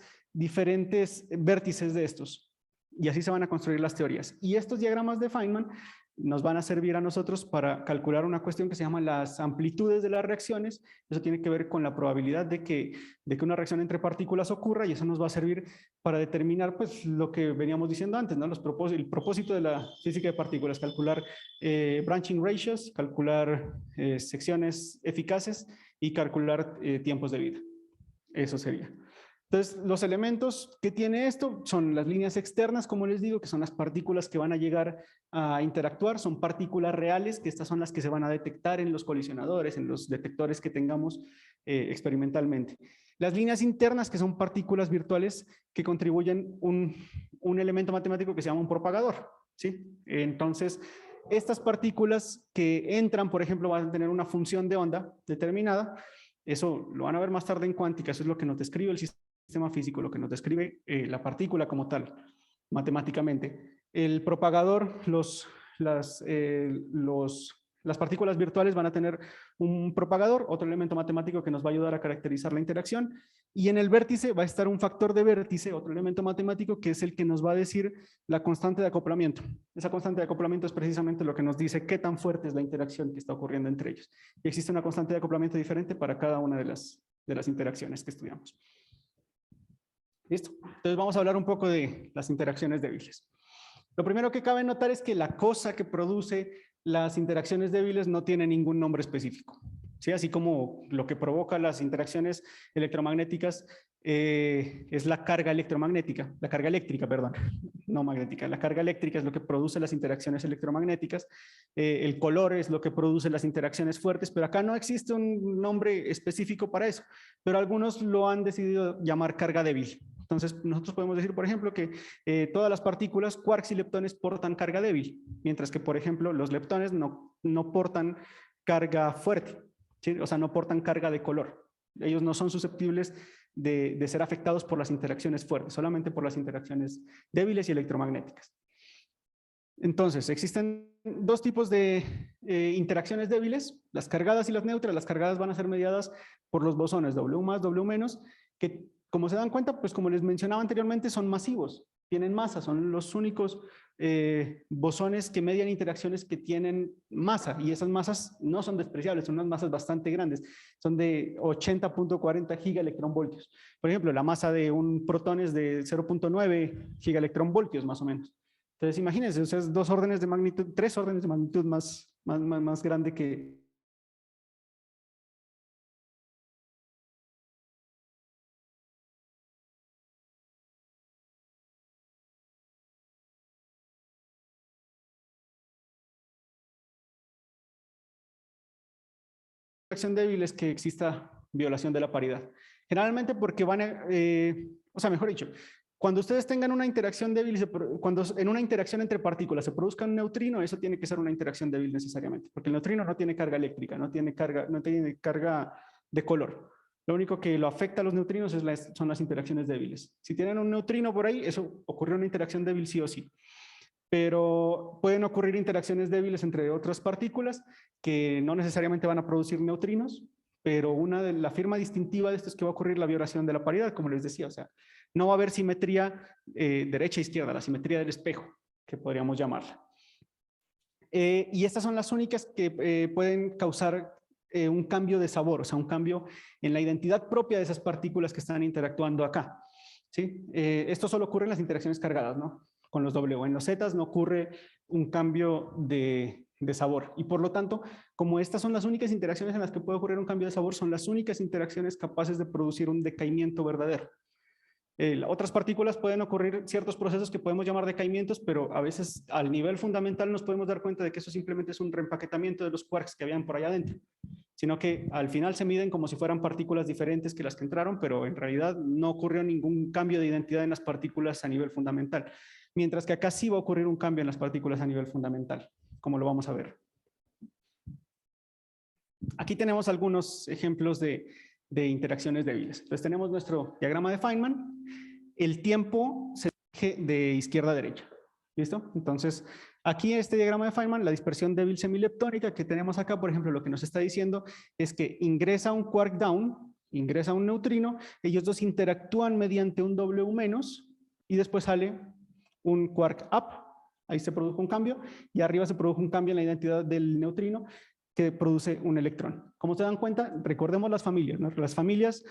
vértices de estos. Y así se van a construir las teorías. Y estos diagramas de Feynman nos van a servir a nosotros para calcular una cuestión que se llama las amplitudes de las reacciones. Eso tiene que ver con la probabilidad de que una reacción entre partículas ocurra, y eso nos va a servir para determinar pues lo que veníamos diciendo antes, ¿no? El propósito de la física de partículas, calcular branching ratios, calcular secciones eficaces y calcular tiempos de vida. Eso sería. Entonces, los elementos que tiene esto son las líneas externas, como les digo, que son las partículas que van a llegar a interactuar, son partículas reales, que estas son las que se van a detectar en los colisionadores, en los detectores que tengamos experimentalmente. Las líneas internas, que son partículas virtuales que contribuyen un elemento matemático que se llama un propagador, ¿sí? Entonces, estas partículas que entran, por ejemplo, van a tener una función de onda determinada. Eso lo van a ver más tarde en cuántica, eso es lo que nos describe el sistema físico, lo que nos describe la partícula como tal, matemáticamente. El propagador, las partículas virtuales van a tener un propagador, otro elemento matemático que nos va a ayudar a caracterizar la interacción, y en el vértice va a estar un factor de vértice, otro elemento matemático que es el que nos va a decir la constante de acoplamiento. Esa constante de acoplamiento es precisamente lo que nos dice qué tan fuerte es la interacción que está ocurriendo entre ellos. Y existe una constante de acoplamiento diferente para cada una de las interacciones que estudiamos. ¿Listo? Entonces vamos a hablar un poco de las interacciones débiles. Lo primero que cabe notar es que la cosa que produce las interacciones débiles no tiene ningún nombre específico. ¿Sí? Así como lo que provoca las interacciones electromagnéticas es la carga eléctrica, perdón, no magnética. La carga eléctrica es lo que produce las interacciones electromagnéticas. El color es lo que produce las interacciones fuertes, pero acá no existe un nombre específico para eso, pero algunos lo han decidido llamar carga débil. Entonces, nosotros podemos decir, por ejemplo, que todas las partículas, quarks y leptones, portan carga débil, mientras que, por ejemplo, los leptones no portan carga fuerte, ¿sí? O sea, no portan carga de color. Ellos no son susceptibles de ser afectados por las interacciones fuertes, solamente por las interacciones débiles y electromagnéticas. Entonces, existen 2 tipos de interacciones débiles, las cargadas y las neutras. Las cargadas van a ser mediadas por los bosones W más, W menos, que como se dan cuenta, pues como les mencionaba anteriormente, son masivos, tienen masa, son los únicos bosones que median interacciones que tienen masa, y esas masas no son despreciables, son unas masas bastante grandes, son de 80.40 gigaelectronvoltios. Por ejemplo, la masa de un protón es de 0.9 gigaelectronvoltios más o menos. Entonces, imagínense, o sea, es 2 órdenes de magnitud, 3 órdenes de magnitud más grande que interacción débil es que exista violación de la paridad. Generalmente porque van a, o sea, mejor dicho, cuando ustedes tengan una interacción débil, cuando en una interacción entre partículas se produzca un neutrino, eso tiene que ser una interacción débil necesariamente, porque el neutrino no tiene carga eléctrica, no tiene carga de color. Lo único que lo afecta a los neutrinos son las interacciones débiles. Si tienen un neutrino por ahí, eso ocurrió una interacción débil sí o sí. Pero pueden ocurrir interacciones débiles entre otras partículas que no necesariamente van a producir neutrinos, pero la firma distintiva de esto es que va a ocurrir la violación de la paridad, como les decía, o sea, no va a haber simetría derecha-izquierda, la simetría del espejo, que podríamos llamarla. Y estas son las únicas que pueden causar un cambio de sabor, o sea, un cambio en la identidad propia de esas partículas que están interactuando acá. ¿Sí? Esto solo ocurre en las interacciones cargadas, ¿no? Con los W. En los zetas no ocurre un cambio de sabor. Y por lo tanto, como estas son las únicas interacciones en las que puede ocurrir un cambio de sabor, son las únicas interacciones capaces de producir un decaimiento verdadero. Otras partículas pueden ocurrir ciertos procesos que podemos llamar decaimientos, pero a veces al nivel fundamental nos podemos dar cuenta de que eso simplemente es un reempaquetamiento de los quarks que habían por allá adentro, sino que al final se miden como si fueran partículas diferentes que las que entraron, pero en realidad no ocurrió ningún cambio de identidad en las partículas a nivel fundamental, mientras que acá sí va a ocurrir un cambio en las partículas a nivel fundamental, como lo vamos a ver. Aquí tenemos algunos ejemplos de interacciones débiles. Entonces tenemos nuestro diagrama de Feynman. El tiempo se dirige de izquierda a derecha. ¿Listo? Entonces, aquí en este diagrama de Feynman, la dispersión débil semileptónica que tenemos acá, por ejemplo, lo que nos está diciendo es que ingresa un quark down, ingresa un neutrino, ellos dos interactúan mediante un W menos y después sale un quark up, ahí se produjo un cambio y arriba se produjo un cambio en la identidad del neutrino que produce un electrón. Como se dan cuenta, recordemos las familias, ¿no? Las familias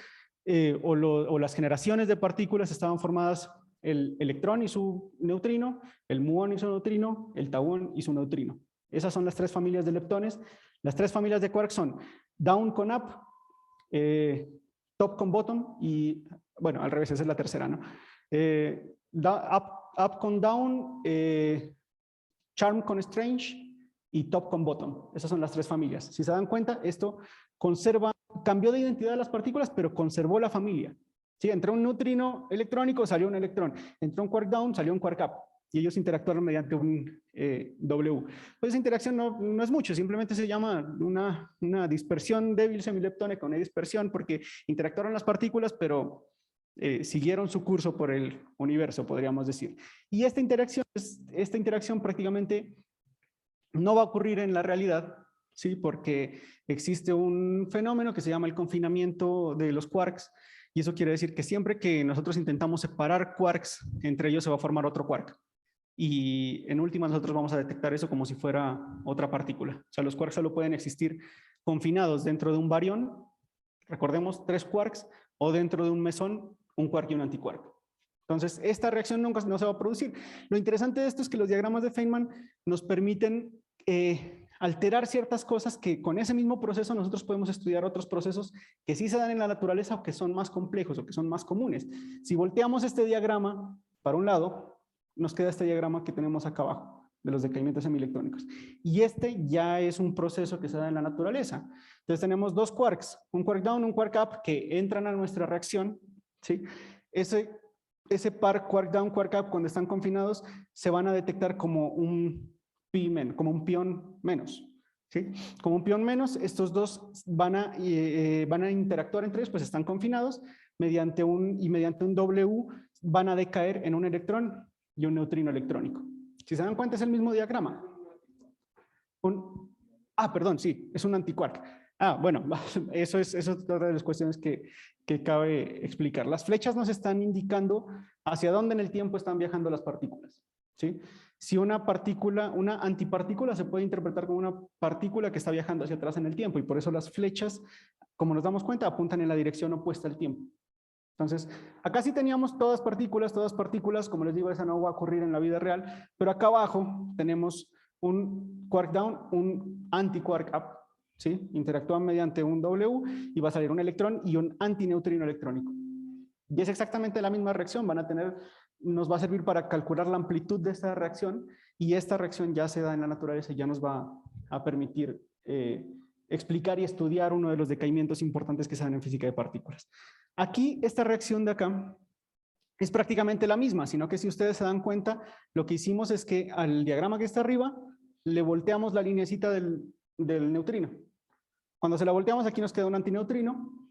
o las generaciones de partículas estaban formadas el electrón y su neutrino, el muón y su neutrino, el tauón y su neutrino. Esas son las tres familias de leptones. Las tres familias de quarks son down con up, top con bottom y, bueno, al revés, esa es la tercera, ¿no? Up con down, charm con strange y top con bottom. Esas son las tres familias. Si se dan cuenta, esto cambió de identidad de las partículas, pero conservó la familia. ¿Sí? Entró un neutrino electrónico, salió un electrón. Entró un quark down, salió un quark up. Y ellos interactuaron mediante un W. Pues esa interacción no es mucho, simplemente se llama una dispersión débil semileptónica, una dispersión, porque interactuaron las partículas, pero siguieron su curso por el universo, podríamos decir. Y esta interacción prácticamente no va a ocurrir en la realidad, ¿sí? Porque existe un fenómeno que se llama el confinamiento de los quarks, y eso quiere decir que siempre que nosotros intentamos separar quarks, entre ellos se va a formar otro quark. Y en última nosotros vamos a detectar eso como si fuera otra partícula. O sea, los quarks solo pueden existir confinados dentro de un barión, recordemos 3 quarks, o dentro de un mesón, un quark y un antiquark. Entonces, esta reacción nunca no se va a producir. Lo interesante de esto es que los diagramas de Feynman nos permiten alterar ciertas cosas que con ese mismo proceso nosotros podemos estudiar otros procesos que sí se dan en la naturaleza o que son más complejos o que son más comunes. Si volteamos este diagrama para un lado, nos queda este diagrama que tenemos acá abajo de los decaimientos semileptónicos. Y este ya es un proceso que se da en la naturaleza. Entonces tenemos dos quarks, un quark down, un quark up, que entran a nuestra reacción, ¿sí? Ese par quark down, quark up, cuando están confinados, se van a detectar como un como un pión menos, ¿sí? Como un pión menos, estos dos van a interactuar entre ellos, pues están confinados, mediante un W van a decaer en un electrón y un neutrino electrónico. Si se dan cuenta, es el mismo diagrama. Perdón, sí, es un antiquark. Bueno, eso es otra de las cuestiones que cabe explicar. Las flechas nos están indicando hacia dónde en el tiempo están viajando las partículas, ¿sí? Si una antipartícula se puede interpretar como una partícula que está viajando hacia atrás en el tiempo, y por eso las flechas, como nos damos cuenta, apuntan en la dirección opuesta al tiempo. Entonces, acá sí teníamos todas partículas, como les digo, esa no va a ocurrir en la vida real, pero acá abajo tenemos un quark down, un anti-quark up, ¿sí? Interactúan mediante un W y va a salir un electrón y un antineutrino electrónico. Y es exactamente la misma reacción, nos va a servir para calcular la amplitud de esta reacción, y esta reacción ya se da en la naturaleza y ya nos va a permitir explicar y estudiar uno de los decaimientos importantes que se dan en física de partículas. Aquí, esta reacción de acá es prácticamente la misma, sino que si ustedes se dan cuenta, lo que hicimos es que al diagrama que está arriba, le volteamos la lineecita del neutrino. Cuando se la volteamos, aquí nos queda un antineutrino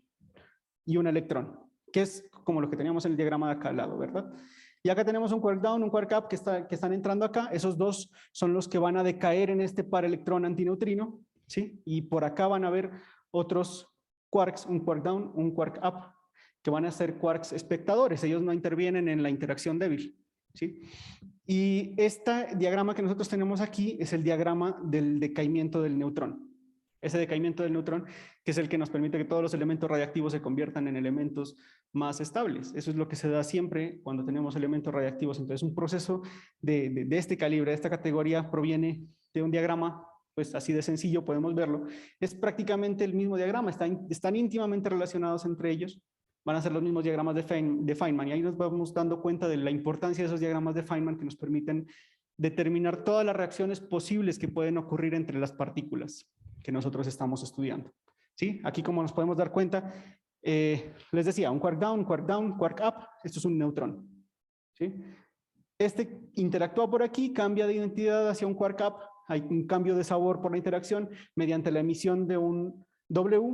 y un electrón, que es como lo que teníamos en el diagrama de acá al lado, ¿verdad? Y acá tenemos un quark down, un quark up que están entrando acá. Esos dos son los que van a decaer en este par electrón-antineutrino, ¿sí? Y por acá van a haber otros quarks, un quark down, un quark up, que van a ser quarks espectadores. Ellos no intervienen en la interacción débil, ¿sí? Y este diagrama que nosotros tenemos aquí es el diagrama del decaimiento del neutrón. Ese decaimiento del neutrón, que es el que nos permite que todos los elementos radiactivos se conviertan en elementos más estables. Eso es lo que se da siempre cuando tenemos elementos radiactivos. Entonces, un proceso de este calibre, de esta categoría, proviene de un diagrama, pues así de sencillo, podemos verlo. Es prácticamente el mismo diagrama, están íntimamente relacionados entre ellos. Van a ser los mismos diagramas de Feynman, y ahí nos vamos dando cuenta de la importancia de esos diagramas de Feynman que nos permiten determinar todas las reacciones posibles que pueden ocurrir entre las partículas que nosotros estamos estudiando. ¿Sí? Aquí, como nos podemos dar cuenta, les decía, un quark down, quark up, esto es un neutrón. ¿Sí? Este interactúa por aquí, cambia de identidad hacia un quark up, hay un cambio de sabor por la interacción mediante la emisión de un W,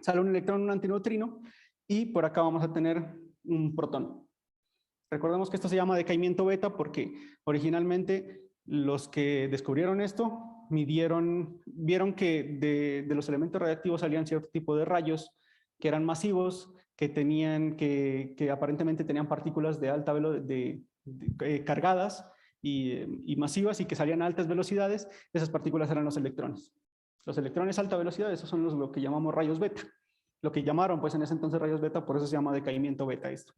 sale un electrón, un antineutrino, y por acá vamos a tener un protón. Recordemos que esto se llama decaimiento beta porque originalmente los que descubrieron esto vieron que de los elementos radiactivos salían cierto tipo de rayos que eran masivos, que aparentemente tenían partículas de alta velocidad, cargadas y masivas, y que salían a altas velocidades. Esas partículas eran los electrones. Los electrones a alta velocidad, esos son lo que llamamos rayos beta. Lo que llamaron pues en ese entonces rayos beta, por eso se llama decaimiento beta esto.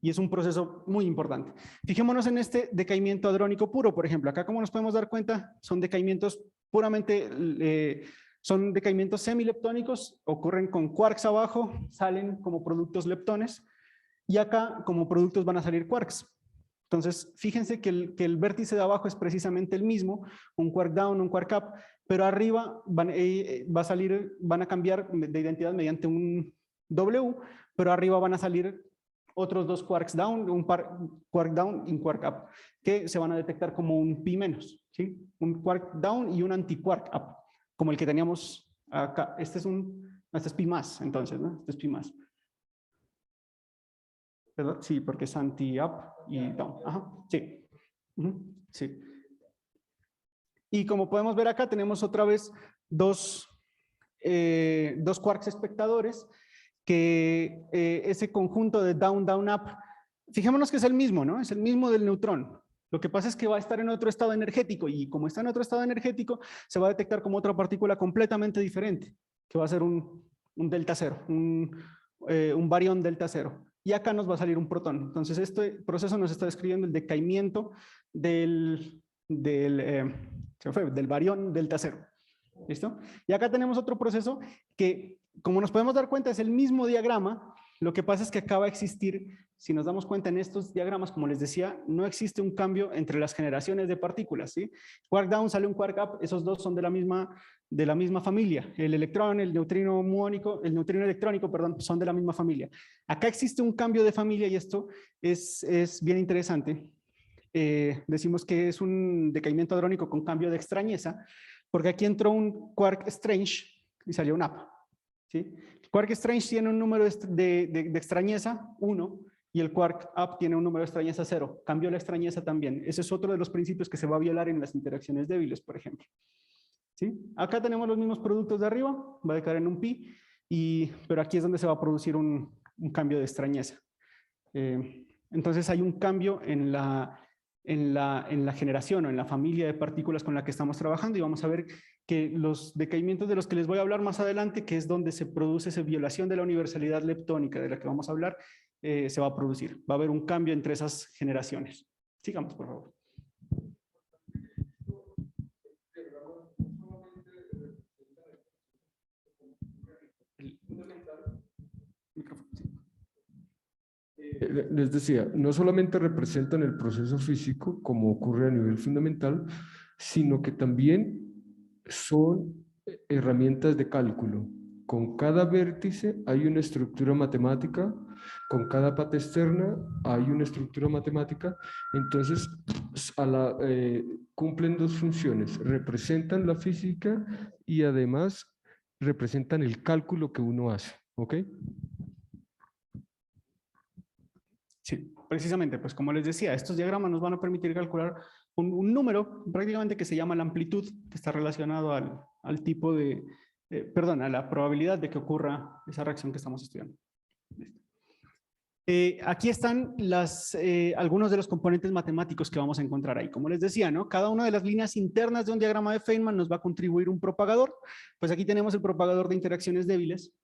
Y es un proceso muy importante. Fijémonos en este decaimiento hadrónico puro, por ejemplo. Acá, como nos podemos dar cuenta, son decaimientos puramente, son decaimientos semileptónicos, ocurren con quarks abajo, salen como productos leptones, y acá como productos van a salir quarks. Entonces, fíjense que el vértice de abajo es precisamente el mismo, un quark down, un quark up, pero arriba van a cambiar de identidad mediante un W, pero arriba van a salir otros dos quarks down, un quark down y un quark up, que se van a detectar como un pi menos, ¿sí? Un quark down y un anti-quark up, como el que teníamos acá. Este es pi más, entonces, ¿no? Este es pi más. ¿Verdad? Sí, porque es anti-up y down. Ajá, sí. Sí. Y como podemos ver acá, tenemos otra vez dos quarks espectadores, que ese conjunto de down, down, up, fijémonos que es el mismo, ¿no? Es el mismo del neutrón. Lo que pasa es que va a estar en otro estado energético, y como está en otro estado energético, se va a detectar como otra partícula completamente diferente, que va a ser un delta cero, un barión delta cero. Y acá nos va a salir un protón. Entonces, este proceso nos está describiendo el decaimiento del barión delta cero. ¿Listo? Y acá tenemos otro proceso que, como nos podemos dar cuenta, es el mismo diagrama. Lo que pasa es que acá va a existir, si nos damos cuenta en estos diagramas, como les decía, no existe un cambio entre las generaciones de partículas, ¿sí? Quark down sale un quark up, esos dos son de la misma familia. El electrón, el neutrino muónico, el neutrino electrónico, perdón, son de la misma familia. Acá existe un cambio de familia, y esto es bien interesante. Decimos que es un decaimiento hadrónico con cambio de extrañeza, porque aquí entró un quark strange y salió un up. ¿Sí? El quark strange tiene un número de extrañeza 1, y el quark up tiene un número de extrañeza 0. Cambió la extrañeza también. Ese es otro de los principios que se va a violar en las interacciones débiles, por ejemplo. ¿Sí? Acá tenemos los mismos productos de arriba, va a decaer en un pi, pero aquí es donde se va a producir un cambio de extrañeza. Entonces hay un cambio en la generación o en la familia de partículas con la que estamos trabajando, y vamos a ver que los decaimientos de los que les voy a hablar más adelante, que es donde se produce esa violación de la universalidad leptónica de la que vamos a hablar, se va a producir. Va a haber un cambio entre esas generaciones. Sigamos, por favor. Les decía, no solamente representan el proceso físico como ocurre a nivel fundamental, sino que también son herramientas de cálculo. Con cada vértice hay una estructura matemática, con cada pata externa hay una estructura matemática, entonces cumplen dos funciones, representan la física y además representan el cálculo que uno hace, ¿ok? Sí, precisamente, pues como les decía, estos diagramas nos van a permitir calcular un número prácticamente que se llama la amplitud, que está relacionado al tipo de, perdón, a la probabilidad de que ocurra esa reacción que estamos estudiando. Aquí están algunos de los componentes matemáticos que vamos a encontrar ahí. Como les decía, ¿no? Cada una de las líneas internas de un diagrama de Feynman nos va a contribuir un propagador. Pues aquí tenemos el propagador de interacciones débiles.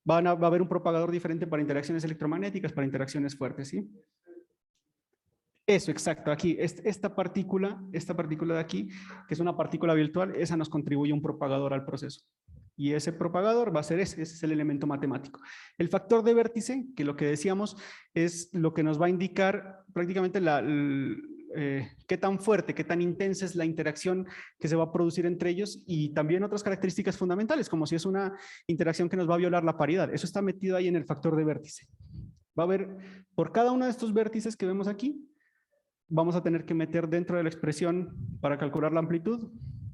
Va a haber un propagador diferente para interacciones electromagnéticas, para interacciones fuertes, ¿sí? Eso, exacto. Aquí, esta partícula de aquí, que es una partícula virtual, esa nos contribuye un propagador al proceso. Y ese propagador va a ser ese es el elemento matemático. El factor de vértice, que lo que decíamos, es lo que nos va a indicar prácticamente qué tan fuerte, qué tan intensa es la interacción que se va a producir entre ellos y también otras características fundamentales, como si es una interacción que nos va a violar la paridad. Eso está metido ahí en el factor de vértice. Va a haber, por cada uno de estos vértices que vemos aquí, vamos a tener que meter dentro de la expresión para calcular la amplitud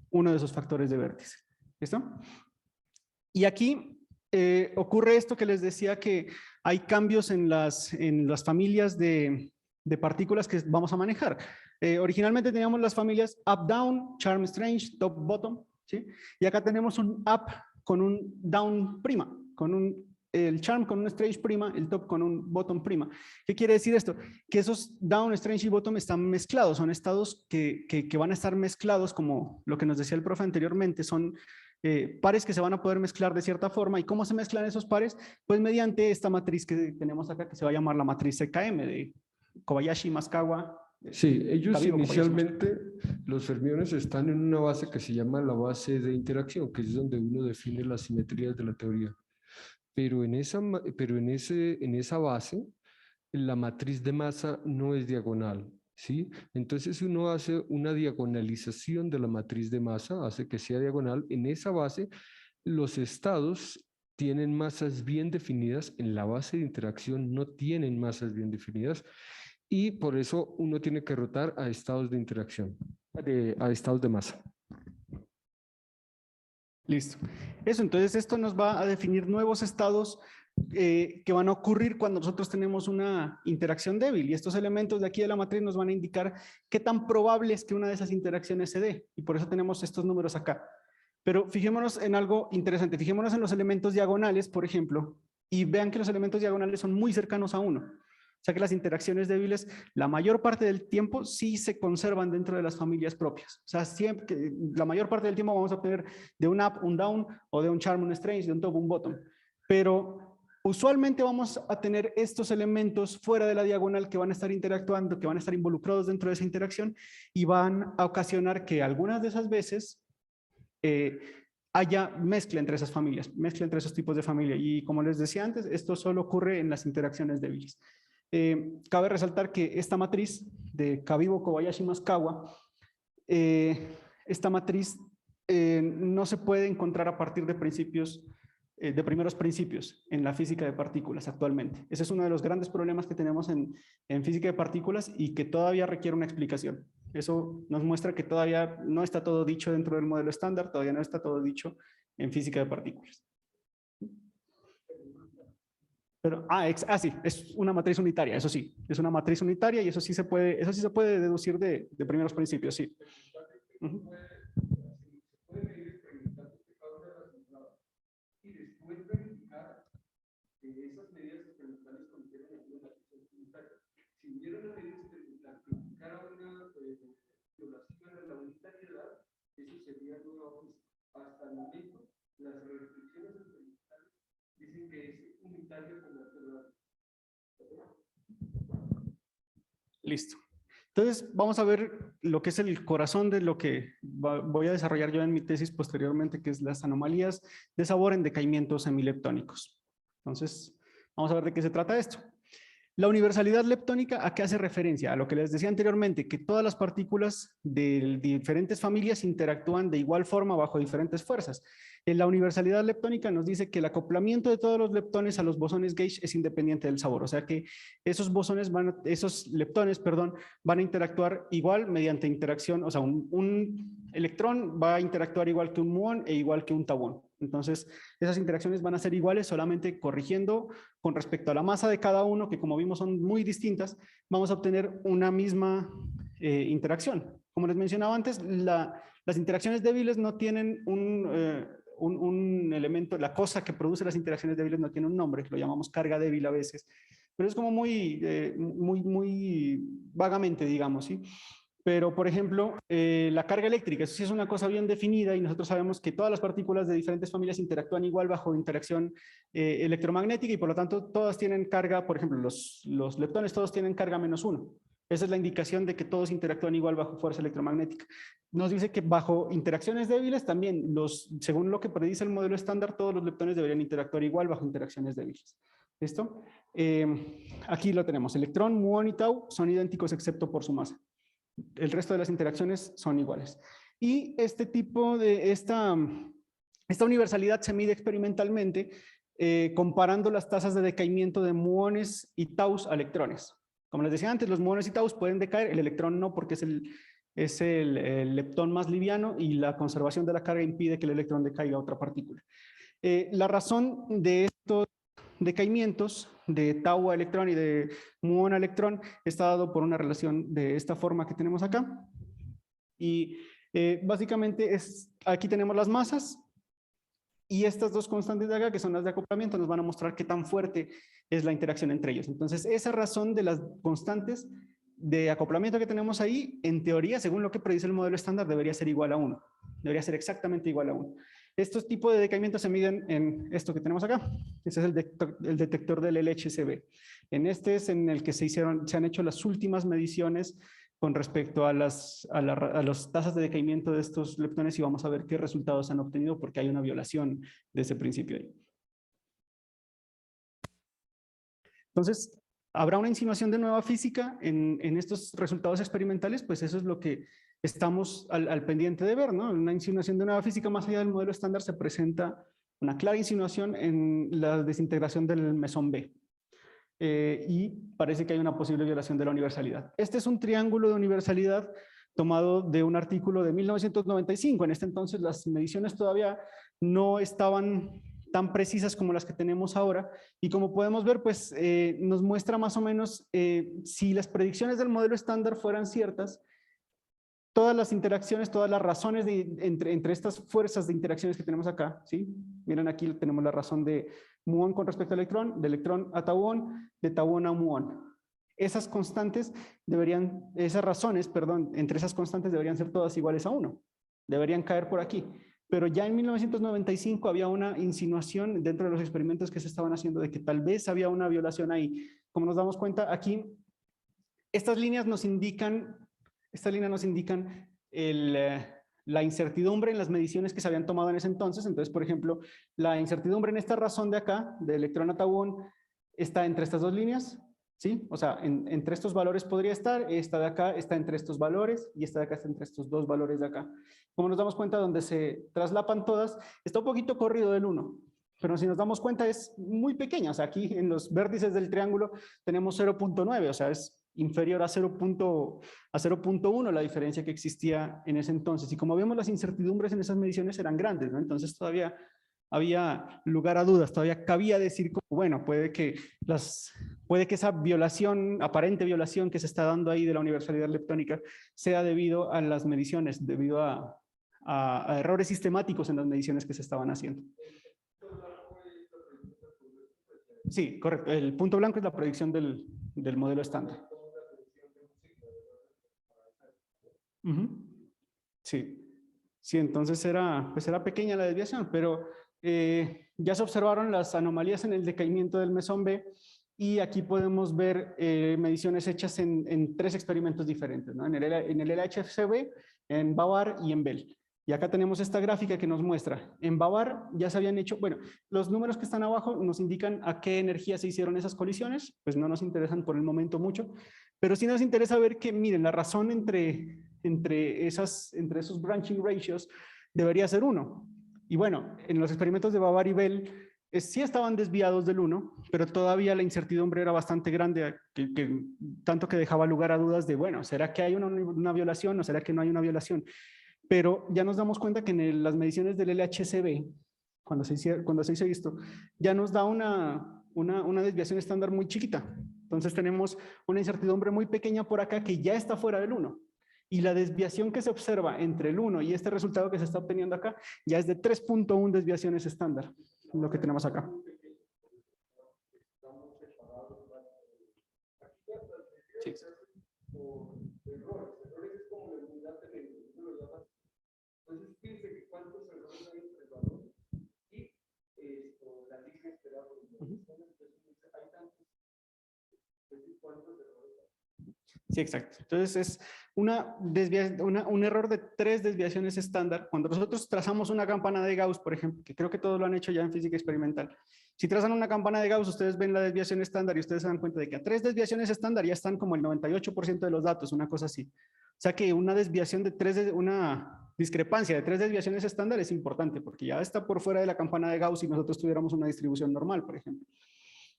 uno de esos factores de vértice. ¿Listo? Y aquí ocurre esto que les decía, que hay cambios en las familias de partículas que vamos a manejar. Originalmente teníamos las familias up-down, charm-strange, top-bottom, ¿sí? Y acá tenemos un up con un down prima, el charm con un strange prima, el top con un bottom prima. ¿Qué quiere decir esto? Que esos down, strange y bottom están mezclados, son estados que van a estar mezclados, como lo que nos decía el profe anteriormente, son pares que se van a poder mezclar de cierta forma. ¿Y cómo se mezclan esos pares? Pues mediante esta matriz que tenemos acá, que se va a llamar la matriz CKM de Kobayashi, Maskawa. Sí, ellos Kabibo, inicialmente, los fermiones están en una base que se llama la base de interacción, que es donde uno define las simetrías de la teoría. Pero en esa base, la matriz de masa no es diagonal, ¿sí? Entonces uno hace una diagonalización de la matriz de masa, hace que sea diagonal. En esa base, los estados tienen masas bien definidas, en la base de interacción no tienen masas bien definidas, y por eso uno tiene que rotar a estados de interacción, a estados de masa. Listo. Eso, entonces esto nos va a definir nuevos estados que van a ocurrir cuando nosotros tenemos una interacción débil, y estos elementos de aquí de la matriz nos van a indicar qué tan probable es que una de esas interacciones se dé, y por eso tenemos estos números acá. Pero fijémonos en algo interesante, fijémonos en los elementos diagonales, por ejemplo, y vean que los elementos diagonales son muy cercanos a 1. O sea que las interacciones débiles, la mayor parte del tiempo sí se conservan dentro de las familias propias. O sea, siempre, la mayor parte del tiempo vamos a obtener de un up, un down, o de un charm, un strange, de un top, un bottom. Pero usualmente vamos a tener estos elementos fuera de la diagonal que van a estar interactuando, que van a estar involucrados dentro de esa interacción y van a ocasionar que algunas de esas veces haya mezcla entre esas familias, mezcla entre esos tipos de familia. Y como les decía antes, esto solo ocurre en las interacciones débiles. Cabe resaltar que esta matriz de Kabibo, Kobayashi, Maskawa, esta matriz no se puede encontrar a partir de principios, de primeros principios en la física de partículas actualmente. Ese es uno de los grandes problemas que tenemos en física de partículas y que todavía requiere una explicación. Eso nos muestra que todavía no está todo dicho dentro del modelo estándar, todavía no está todo dicho en física de partículas. Pero, sí, es una matriz unitaria, eso sí, es una matriz unitaria y eso sí se puede deducir de primeros principios, sí. Hasta el momento, las restricciones experimentales dicen que es unitario con la teoría. Listo. Entonces, vamos a ver lo que es el corazón de lo que voy a desarrollar yo en mi tesis posteriormente, que es las anomalías de sabor en decaimientos semileptónicos. Entonces, vamos a ver de qué se trata esto. La universalidad leptónica, ¿a qué hace referencia? A lo que les decía anteriormente, que todas las partículas de diferentes familias interactúan de igual forma bajo diferentes fuerzas. En la universalidad leptónica nos dice que el acoplamiento de todos los leptones a los bosones gauge es independiente del sabor, o sea que esos leptones, perdón, van a interactuar igual mediante interacción, o sea, un electrón va a interactuar igual que un muón e igual que un tauón. Entonces, esas interacciones van a ser iguales solamente corrigiendo con respecto a la masa de cada uno, que como vimos son muy distintas, vamos a obtener una misma interacción. Como les mencionaba antes, las interacciones débiles no tienen un elemento, la cosa que produce las interacciones débiles no tiene un nombre, lo llamamos carga débil a veces, pero es como muy vagamente, digamos, ¿sí? Pero, por ejemplo, la carga eléctrica, eso sí es una cosa bien definida y nosotros sabemos que todas las partículas de diferentes familias interactúan igual bajo interacción electromagnética y por lo tanto todas tienen carga, por ejemplo, los leptones todos tienen carga -1. Esa es la indicación de que todos interactúan igual bajo fuerza electromagnética. Nos dice que bajo interacciones débiles también, según lo que predice el modelo estándar, todos los leptones deberían interactuar igual bajo interacciones débiles. ¿Listo? Aquí lo tenemos. Electrón, muón y tau son idénticos excepto por su masa. El resto de las interacciones son iguales. Y esta universalidad se mide experimentalmente comparando las tasas de decaimiento de muones y taus a electrones. Como les decía antes, los muones y taus pueden decaer, el electrón no, porque es el leptón más liviano y la conservación de la carga impide que el electrón decaiga a otra partícula. La razón de estos decaimientos de tau a electrón y de muón a electrón está dado por una relación de esta forma que tenemos acá. Y básicamente aquí tenemos las masas y estas dos constantes de acá, que son las de acoplamiento, nos van a mostrar qué tan fuerte es la interacción entre ellos. Entonces, esa razón de las constantes de acoplamiento que tenemos ahí, en teoría, según lo que predice el modelo estándar, debería ser igual a 1. Debería ser exactamente igual a 1. Estos tipos de decaimientos se miden en esto que tenemos acá. Este es el detector del LHCb. En este es en el que se han hecho las últimas mediciones con respecto a las tasas de decaimiento de estos leptones y vamos a ver qué resultados han obtenido porque hay una violación de ese principio ahí. Entonces, ¿habrá una insinuación de nueva física en estos resultados experimentales? Pues eso es lo que estamos al pendiente de ver, ¿no? Una insinuación de nueva física más allá del modelo estándar se presenta una clara insinuación en la desintegración del mesón B. Y parece que hay una posible violación de la universalidad. Este es un triángulo de universalidad tomado de un artículo de 1995. En este entonces las mediciones todavía no estaban tan precisas como las que tenemos ahora y como podemos ver, pues nos muestra más o menos si las predicciones del modelo estándar fueran ciertas, todas las interacciones, todas las razones entre estas fuerzas de interacciones que tenemos acá, ¿sí? Miren aquí tenemos la razón de muón con respecto al electrón, de electrón a tauón, de tauón a muón. Esas constantes esas razones, perdón, entre esas constantes deberían ser todas iguales a 1. Deberían caer por aquí. Pero ya en 1995 había una insinuación dentro de los experimentos que se estaban haciendo de que tal vez había una violación ahí. Como nos damos cuenta, aquí estas líneas nos indican la incertidumbre en las mediciones que se habían tomado en ese entonces. Entonces, por ejemplo, la incertidumbre en esta razón de acá, de electrón a tauón, está entre estas dos líneas, ¿sí? O sea, entre estos valores podría estar, esta de acá está entre estos valores y esta de acá está entre estos dos valores de acá. Como nos damos cuenta, donde se traslapan todas, está un poquito corrido del 1. Pero si nos damos cuenta es muy pequeña. O sea, aquí en los vértices del triángulo tenemos 0.9, o sea, es inferior a 0.1 la diferencia que existía en ese entonces. Y como vemos, las incertidumbres en esas mediciones eran grandes, ¿no? Entonces todavía había lugar a dudas, todavía cabía decir, como, bueno, puede que esa violación, aparente violación que se está dando ahí de la universalidad leptónica sea debido a las mediciones, debido a errores sistemáticos en las mediciones que se estaban haciendo. Sí, correcto. El punto blanco es la predicción del modelo estándar. Sí, sí, entonces era pequeña la desviación, pero ya se observaron las anomalías en el decaimiento del mesón B y aquí podemos ver mediciones hechas en 3 experimentos diferentes, ¿no? En el LHCb, en Bauer y en Bell. Y acá tenemos esta gráfica que nos muestra, en Bavar ya se habían hecho, bueno, los números que están abajo nos indican a qué energía se hicieron esas colisiones, pues no nos interesan por el momento mucho, pero sí nos interesa ver que, miren, la razón entre esos branching ratios debería ser 1. Y bueno, en los experimentos de Bavar y Bell sí estaban desviados del 1, pero todavía la incertidumbre era bastante grande, tanto que dejaba lugar a dudas de, bueno, ¿será que hay una violación o será que no hay una violación? Pero ya nos damos cuenta que en las mediciones del LHCb, cuando se hizo esto, ya nos da una desviación estándar muy chiquita. Entonces tenemos una incertidumbre muy pequeña por acá que ya está fuera del 1. Y la desviación que se observa entre el 1 y este resultado que se está obteniendo acá ya es de 3.1 desviaciones estándar, lo que tenemos acá. Sí. Entonces, fíjense que cuántos errores hay entre el valor y la línea esperada por el modelo. Hay tantos, cuántos errores hay. Sí, exacto. Entonces es un error de 3 desviaciones estándar. Cuando nosotros trazamos una campana de Gauss, por ejemplo, que creo que todos lo han hecho ya en física experimental, si trazan una campana de Gauss, ustedes ven la desviación estándar y ustedes se dan cuenta de que a 3 desviaciones estándar ya están como el 98% de los datos, una cosa así. O sea que una desviación de una discrepancia de 3 desviaciones estándar es importante porque ya está por fuera de la campana de Gauss si nosotros tuviéramos una distribución normal, por ejemplo.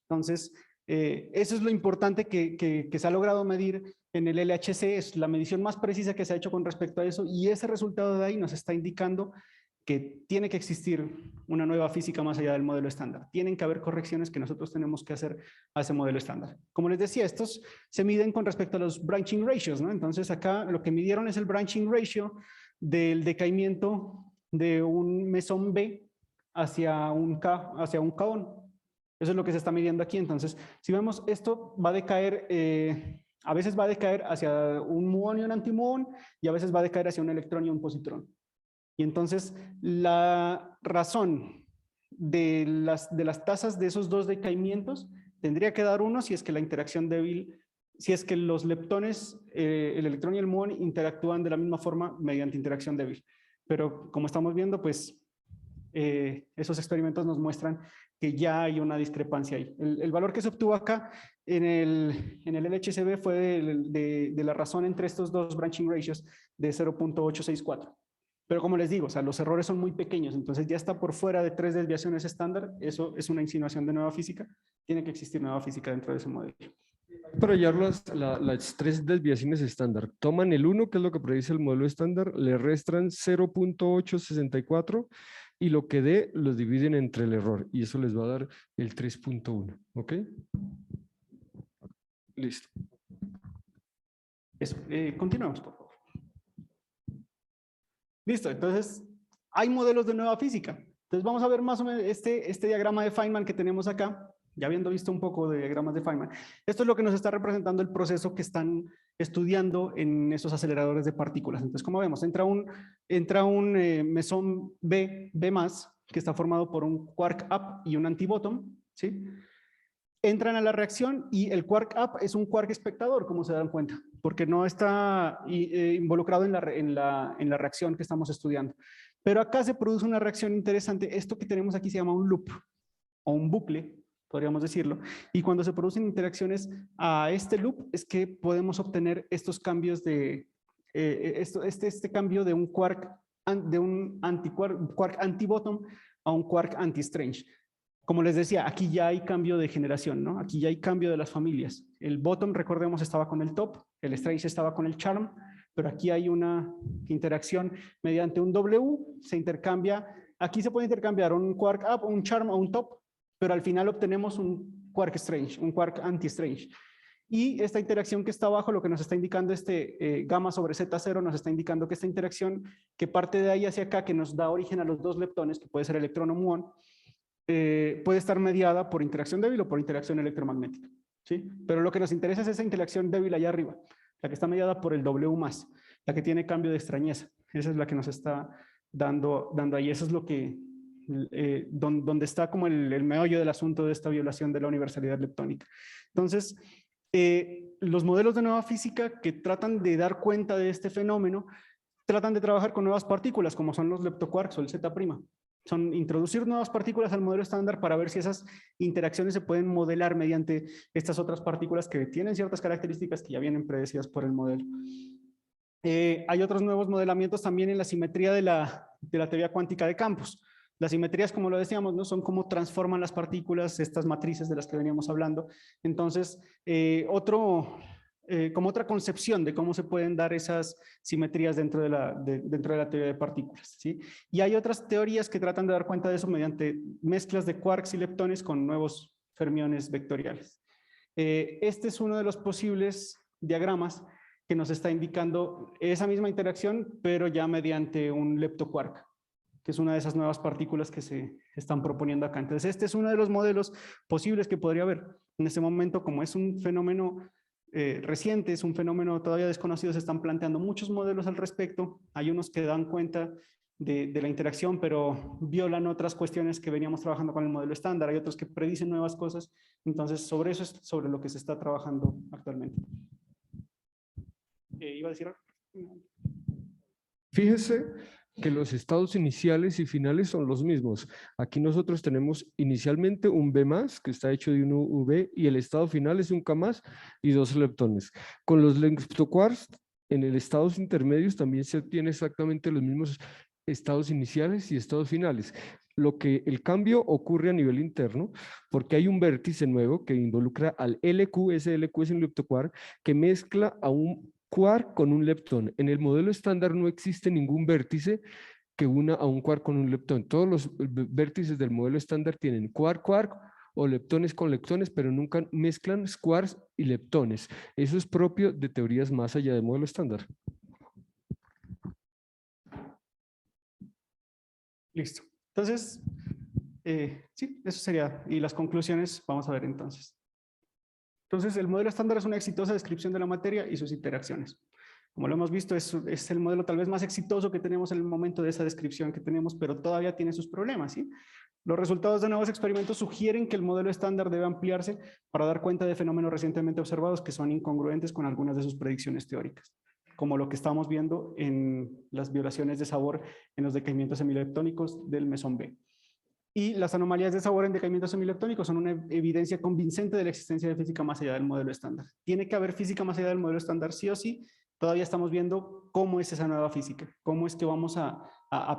Entonces, eso es lo importante que se ha logrado medir en el LHC, es la medición más precisa que se ha hecho con respecto a eso y ese resultado de ahí nos está indicando que tiene que existir una nueva física más allá del modelo estándar. Tienen que haber correcciones que nosotros tenemos que hacer a ese modelo estándar. Como les decía, estos se miden con respecto a los branching ratios, ¿no? Entonces acá lo que midieron es el branching ratio del decaimiento de un mesón B hacia un cahón. Eso es lo que se está midiendo aquí. Entonces, si vemos, esto va a decaer, a veces va a decaer hacia un muón y un antimuón, y a veces va a decaer hacia un electrón y un positrón. Y entonces, la razón de las tasas de esos dos decaimientos tendría que dar 1 si es que la interacción débil, si es que los leptones, el electrón y el muón interactúan de la misma forma mediante interacción débil. Pero como estamos viendo, pues esos experimentos nos muestran que ya hay una discrepancia ahí. El valor que se obtuvo acá en el LHCb fue de la razón entre estos dos branching ratios de 0.864. Pero como les digo, o sea, los errores son muy pequeños, entonces ya está por fuera de 3 desviaciones estándar. Eso es una insinuación de nueva física. Tiene que existir nueva física dentro de ese modelo. Para hallar las 3 desviaciones estándar, toman el 1, que es lo que predice el modelo estándar, le restan 0.864 y lo que dé los dividen entre el error y eso les va a dar el 3.1, ¿ok? Listo. Eso, continuamos, por favor. Listo, entonces hay modelos de nueva física. Entonces vamos a ver más o menos este diagrama de Feynman que tenemos acá, ya habiendo visto un poco de diagramas de Feynman. Esto es lo que nos está representando el proceso que están estudiando en esos aceleradores de partículas. Entonces, como vemos, entra un mesón B más, que está formado por un quark up y un anti-bottom, ¿sí? Entran a la reacción y el quark up es un quark espectador, como se dan cuenta, porque no está involucrado en la reacción que estamos estudiando. Pero acá se produce una reacción interesante. Esto que tenemos aquí se llama un loop o un bucle, podríamos decirlo. Y cuando se producen interacciones a este loop es que podemos obtener estos cambios de este cambio de un quark quark anti-bottom a un quark anti-strange. Como les decía, aquí ya hay cambio de generación, ¿no? Aquí ya hay cambio de las familias. El bottom, recordemos, estaba con el top, el strange estaba con el charm, pero aquí hay una interacción mediante un W, se intercambia, aquí se puede intercambiar un quark up, un charm o un top, pero al final obtenemos un quark strange, un quark anti-strange. Y esta interacción que está abajo, lo que nos está indicando gamma sobre Z0, nos está indicando que esta interacción que parte de ahí hacia acá, que nos da origen a los dos leptones, que puede ser electrón o muón, puede estar mediada por interacción débil o por interacción electromagnética, ¿sí? Pero lo que nos interesa es esa interacción débil allá arriba, la que está mediada por el W+, la que tiene cambio de extrañeza. Esa es la que nos está dando ahí. Eso es lo que, donde está como el meollo del asunto de esta violación de la universalidad leptónica. Entonces, los modelos de nueva física que tratan de dar cuenta de este fenómeno tratan de trabajar con nuevas partículas, como son los leptoquarks o el Z'. Son introducir nuevas partículas al modelo estándar para ver si esas interacciones se pueden modelar mediante estas otras partículas que tienen ciertas características que ya vienen predecidas por el modelo. Hay otros nuevos modelamientos también en la simetría de la teoría cuántica de campos. Las simetrías, como lo decíamos, ¿no? Son cómo transforman las partículas, estas matrices de las que veníamos hablando. Entonces, como otra concepción de cómo se pueden dar esas simetrías dentro de la teoría de partículas, ¿sí? Y hay otras teorías que tratan de dar cuenta de eso mediante mezclas de quarks y leptones con nuevos fermiones vectoriales. Este es uno de los posibles diagramas que nos está indicando esa misma interacción, pero ya mediante un leptoquark, que es una de esas nuevas partículas que se están proponiendo acá. Entonces, este es uno de los modelos posibles que podría haber. En este momento, como es un fenómeno reciente, es un fenómeno todavía desconocido, se están planteando muchos modelos al respecto. Hay unos que dan cuenta de la interacción, pero violan otras cuestiones que veníamos trabajando con el modelo estándar. Hay otros que predicen nuevas cosas. Entonces, sobre eso es sobre lo que se está trabajando actualmente. ¿Iba a decir algo? Fíjese que los estados iniciales y finales son los mismos. Aquí nosotros tenemos inicialmente un B+, que está hecho de un UV, y el estado final es un K+ y 2 leptones. Con los leptoquarks, en el estados intermedios también se obtiene exactamente los mismos estados iniciales y estados finales. Lo que el cambio ocurre a nivel interno, porque hay un vértice nuevo que involucra al LQ, ese LQ es un leptoquark, que mezcla a un quark con un leptón. En el modelo estándar no existe ningún vértice que una a un quark con un leptón. Todos los vértices del modelo estándar tienen quark o leptones con leptones, pero nunca mezclan quarks y leptones. Eso es propio de teorías más allá del modelo estándar. Listo. Entonces, sí, eso sería. Y las conclusiones, vamos a ver entonces. Entonces, el modelo estándar es una exitosa descripción de la materia y sus interacciones. Como lo hemos visto, es el modelo tal vez más exitoso que tenemos en el momento de esa descripción que tenemos, pero todavía tiene sus problemas, ¿sí? Los resultados de nuevos experimentos sugieren que el modelo estándar debe ampliarse para dar cuenta de fenómenos recientemente observados que son incongruentes con algunas de sus predicciones teóricas, como lo que estamos viendo en las violaciones de sabor en los decaimientos semileptónicos del mesón B. Y las anomalías de sabor en decaimientos semileptónicos son una evidencia convincente de la existencia de física más allá del modelo estándar. Tiene que haber física más allá del modelo estándar sí o sí. Todavía estamos viendo cómo es esa nueva física, cómo es que vamos a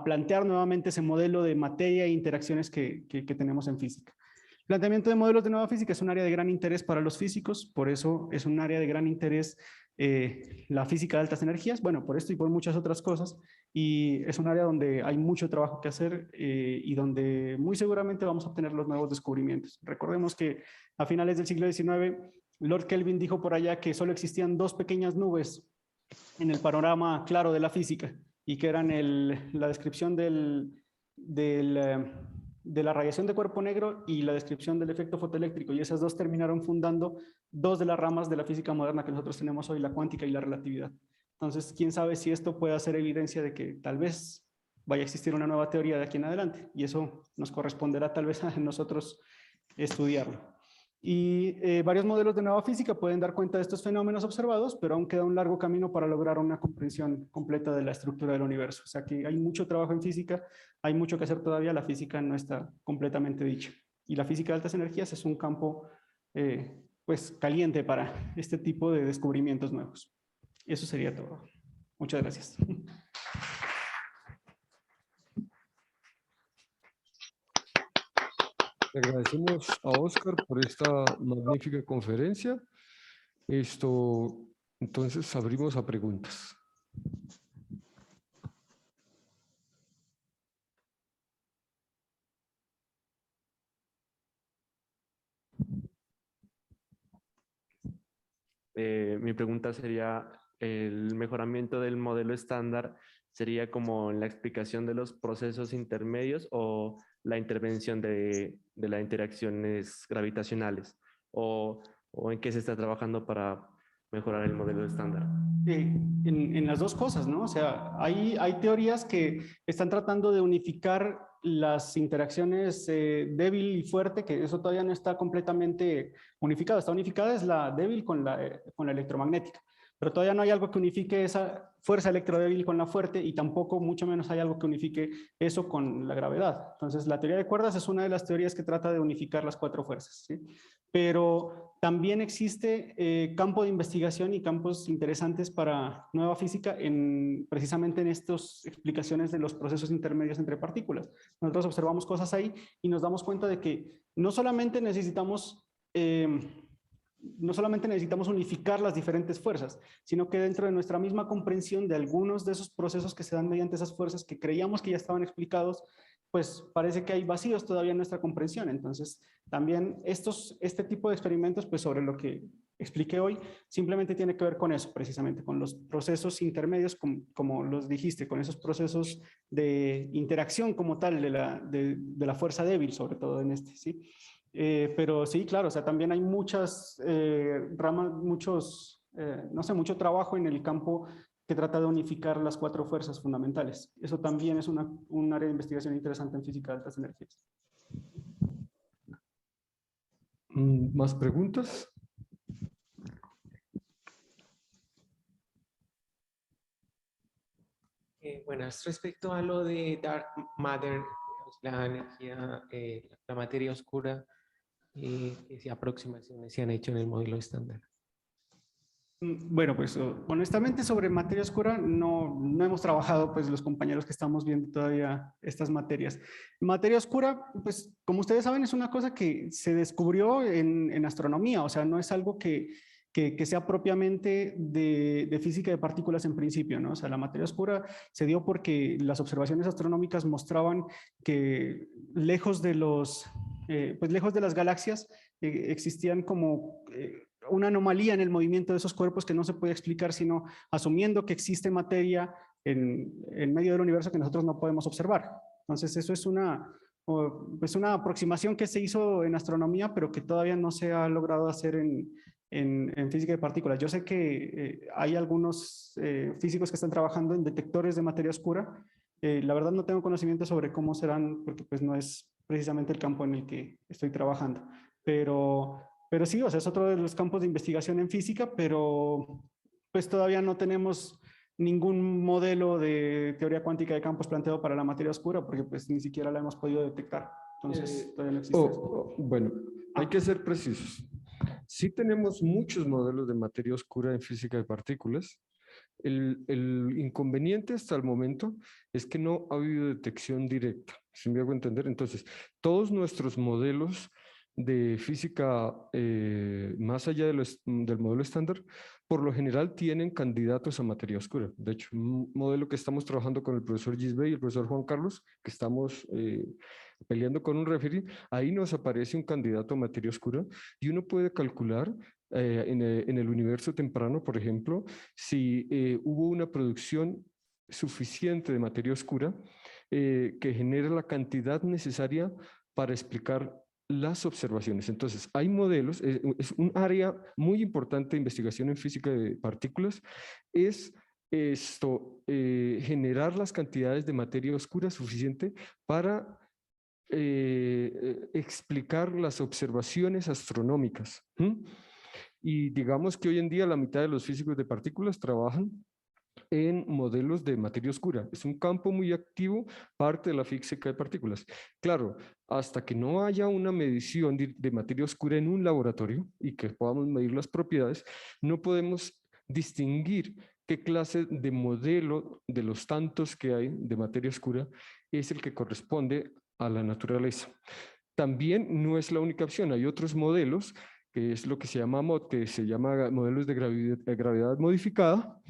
plantear nuevamente ese modelo de materia e interacciones que tenemos en física. El planteamiento de modelos de nueva física es un área de gran interés para los físicos, por eso es un área de gran interés la física de altas energías, bueno, por esto y por muchas otras cosas, y es un área donde hay mucho trabajo que hacer y donde muy seguramente vamos a obtener los nuevos descubrimientos. Recordemos que a finales del siglo XIX, Lord Kelvin dijo por allá que solo existían dos pequeñas nubes en el panorama claro de la física, y que eran la descripción de la radiación de cuerpo negro y la descripción del efecto fotoeléctrico, y esas dos terminaron fundando dos de las ramas de la física moderna que nosotros tenemos hoy, la cuántica y la relatividad. Entonces, quién sabe si esto puede ser evidencia de que tal vez vaya a existir una nueva teoría de aquí en adelante, y eso nos corresponderá tal vez a nosotros estudiarlo. Y varios modelos de nueva física pueden dar cuenta de estos fenómenos observados, pero aún queda un largo camino para lograr una comprensión completa de la estructura del universo. O sea que hay mucho trabajo en física, hay mucho que hacer todavía, la física no está completamente dicha. Y la física de altas energías es un campo pues caliente para este tipo de descubrimientos nuevos. Eso sería todo. Muchas gracias. Le agradecemos a Oscar por esta magnífica conferencia. Entonces abrimos a preguntas. Mi pregunta sería, ¿el mejoramiento del modelo estándar sería como la explicación de los procesos intermedios o la intervención de las interacciones gravitacionales? ¿O en qué se está trabajando para mejorar el modelo estándar? En las dos cosas, ¿no? O sea, hay teorías que están tratando de unificar las interacciones débil y fuerte, que eso todavía no está completamente unificado. Está unificada es la débil con la electromagnética. pero todavía no hay algo que unifique esa fuerza electrodébil con la fuerte y tampoco, mucho menos, hay algo que unifique eso con la gravedad. Entonces, la teoría de cuerdas es una de las teorías que trata de unificar las cuatro fuerzas, ¿sí? Pero también existe campo de investigación y campos interesantes para nueva física precisamente en estas explicaciones de los procesos intermedios entre partículas. Nosotros observamos cosas ahí y nos damos cuenta de que no solamente necesitamos unificar las diferentes fuerzas, sino que dentro de nuestra misma comprensión de algunos de esos procesos que se dan mediante esas fuerzas que creíamos que ya estaban explicados, pues parece que hay vacíos todavía en nuestra comprensión. Entonces, también este tipo de experimentos, pues sobre lo que expliqué hoy, simplemente tiene que ver con eso, precisamente, con los procesos intermedios, como los dijiste, con esos procesos de interacción como tal de la fuerza débil, sobre todo en este, ¿sí? Pero sí, claro, o sea, también hay muchas ramas, no sé, mucho trabajo en el campo que trata de unificar las cuatro fuerzas fundamentales. Eso también es un área de investigación interesante en física de altas energías. ¿Más preguntas? Buenas, respecto a lo de dark matter, la energía, la materia oscura, ¿qué aproximaciones se han hecho en el modelo estándar? Bueno, pues honestamente sobre materia oscura no hemos trabajado, pues los compañeros que estamos viendo todavía estas materias. Materia oscura, pues como ustedes saben, es una cosa que se descubrió en astronomía, o sea, no es algo que sea propiamente de física de partículas en principio, ¿no? O sea, la materia oscura se dio porque las observaciones astronómicas mostraban que lejos de lejos de las galaxias existían como una anomalía en el movimiento de esos cuerpos que no se puede explicar sino asumiendo que existe materia en medio del universo que nosotros no podemos observar. Entonces, eso es pues una aproximación que se hizo en astronomía, pero que todavía no se ha logrado hacer en física de partículas. Yo sé que hay algunos físicos que están trabajando en detectores de materia oscura. La verdad no tengo conocimiento sobre cómo serán, porque pues no es precisamente el campo en el que estoy trabajando. Pero sí, o sea, es otro de los campos de investigación en física, pero pues todavía no tenemos ningún modelo de teoría cuántica de campos planteado para la materia oscura, porque pues ni siquiera la hemos podido detectar. Entonces, todavía no existe eso. Bueno, hay que ser precisos. Sí tenemos muchos modelos de materia oscura en física de partículas. El inconveniente hasta el momento es que no ha habido detección directa, si me hago entender. Entonces, todos nuestros modelos de física más allá del modelo estándar, por lo general tienen candidatos a materia oscura. De hecho, un modelo que estamos trabajando con el profesor Gisbey y el profesor Juan Carlos, que estamos peleando con un referee, ahí nos aparece un candidato a materia oscura y uno puede calcular en el universo temprano, por ejemplo, si hubo una producción suficiente de materia oscura que genere la cantidad necesaria para explicar las observaciones. Entonces, hay modelos, es un área muy importante de investigación en física de partículas, es generar las cantidades de materia oscura suficiente para explicar las observaciones astronómicas. Y digamos que hoy en día la mitad de los físicos de partículas trabajan en modelos de materia oscura. Es un campo muy activo, parte de la física de partículas. Claro, hasta que no haya una medición de materia oscura en un laboratorio y que podamos medir las propiedades, no podemos distinguir qué clase de modelo de los tantos que hay de materia oscura es el que corresponde a la naturaleza. También no es la única opción, hay otros modelos, que es lo que se llama MOD, que se llama modelos de gravedad modificada,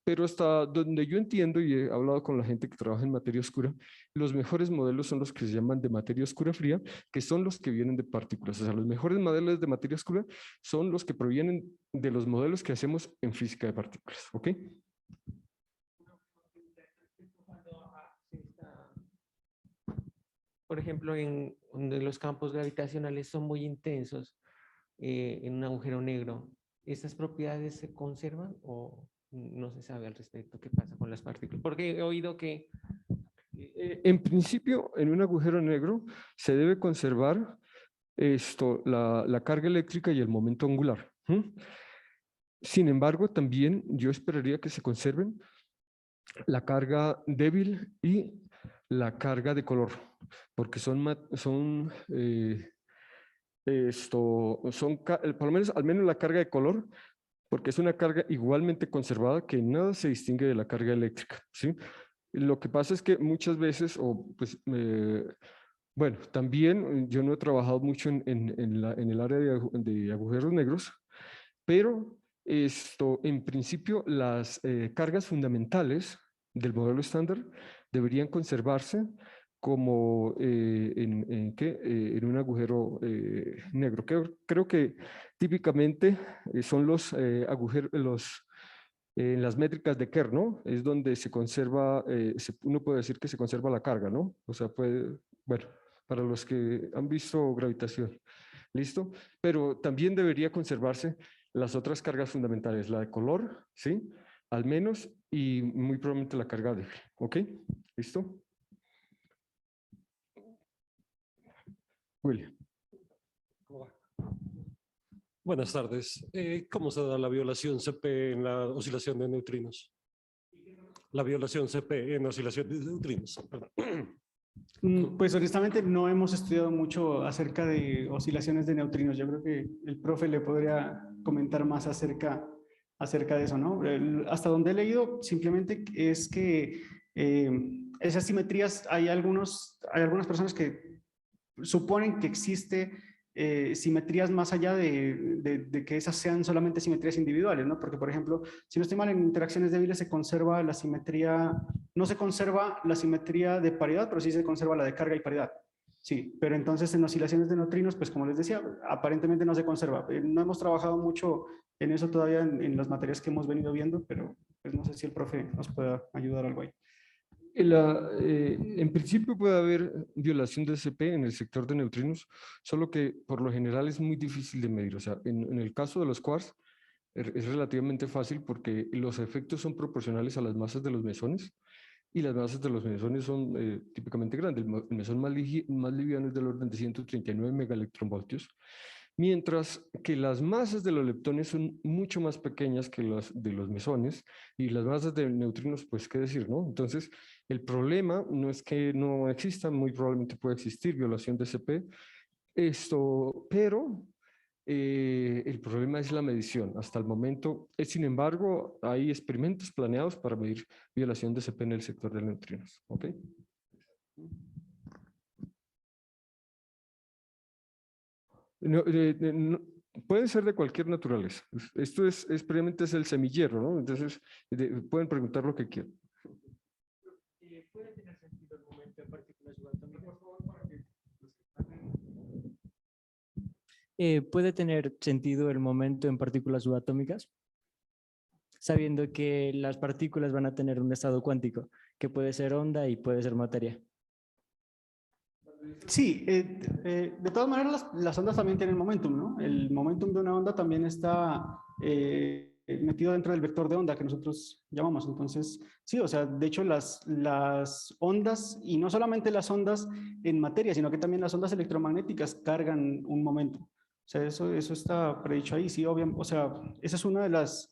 pero hasta donde yo entiendo y he hablado con la gente que trabaja en materia oscura, los mejores modelos son los que se llaman de materia oscura fría, que son los que vienen de partículas. O sea, los mejores modelos de materia oscura son los que provienen de los modelos que hacemos en física de partículas. ¿Ok? Por ejemplo, donde los campos gravitacionales son muy intensos en un agujero negro, ¿estas propiedades se conservan o no se sabe al respecto qué pasa con las partículas? Porque he oído que... En principio, en un agujero negro se debe conservar la carga eléctrica y el momento angular. Sin embargo, también yo esperaría que se conserven la carga débil y la carga de color, porque por lo menos, al menos la carga de color, porque es una carga igualmente conservada que nada se distingue de la carga eléctrica, ¿sí? Lo que pasa es que muchas veces, bueno, también yo no he trabajado mucho en el área de agujeros negros, pero en principio, las cargas fundamentales del modelo estándar deberían conservarse como en un agujero negro. Creo que típicamente son los agujeros, en las métricas de Kerr, ¿no? Es donde se conserva, uno puede decir que se conserva la carga, ¿no? O sea, bueno, para los que han visto gravitación, ¿listo? Pero también debería conservarse las otras cargas fundamentales, la de color, ¿sí? Al menos, y muy probablemente la carga débil, ¿ok? ¿Listo? William. Buenas tardes. ¿Cómo se da la violación CP en la oscilación de neutrinos? La violación CP en oscilación de neutrinos. Perdón. Pues honestamente no hemos estudiado mucho acerca de oscilaciones de neutrinos. Yo creo que el profe le podría comentar más acerca de eso, ¿no? Hasta donde he leído simplemente es que esas simetrías, hay algunas personas que suponen que existe simetrías más allá de que esas sean solamente simetrías individuales, ¿no? Porque, por ejemplo, si no estoy mal, en interacciones débiles se conserva la simetría, no se conserva la simetría de paridad, pero sí se conserva la de carga y paridad. Sí, pero entonces en oscilaciones de neutrinos, pues como les decía, aparentemente no se conserva. No hemos trabajado mucho en eso todavía en las materias que hemos venido viendo, pero pues no sé si el profe nos pueda ayudar algo ahí. En principio puede haber violación de CP en el sector de neutrinos, solo que por lo general es muy difícil de medir. O sea, en el caso de los quarks es relativamente fácil porque los efectos son proporcionales a las masas de los mesones y las masas de los mesones son típicamente grandes. El mesón más liviano es del orden de 139 megaelectronvoltios, mientras que las masas de los leptones son mucho más pequeñas que las de los mesones y las masas de neutrinos, pues qué decir, ¿no? Entonces, el problema no es que no exista, muy probablemente puede existir violación de CP, pero el problema es la medición. Hasta el momento, sin embargo, hay experimentos planeados para medir violación de CP en el sector de neutrinos. ¿Ok? Pueden ser de cualquier naturaleza. Esto previamente es el semillero, ¿no? Entonces, pueden preguntar lo que quieran. ¿Puede tener sentido el momento en partículas subatómicas? ¿Puede tener sentido el momento en partículas subatómicas? Sabiendo que las partículas van a tener un estado cuántico, que puede ser onda y puede ser materia. Sí, de todas maneras las ondas también tienen momentum, ¿no? El momentum de una onda también está metido dentro del vector de onda que nosotros llamamos. Entonces, sí, o sea, de hecho las ondas, y no solamente las ondas en materia, sino que también las ondas electromagnéticas cargan un momentum. O sea, eso está predicho ahí, sí, obviamente. O sea, esa es una de las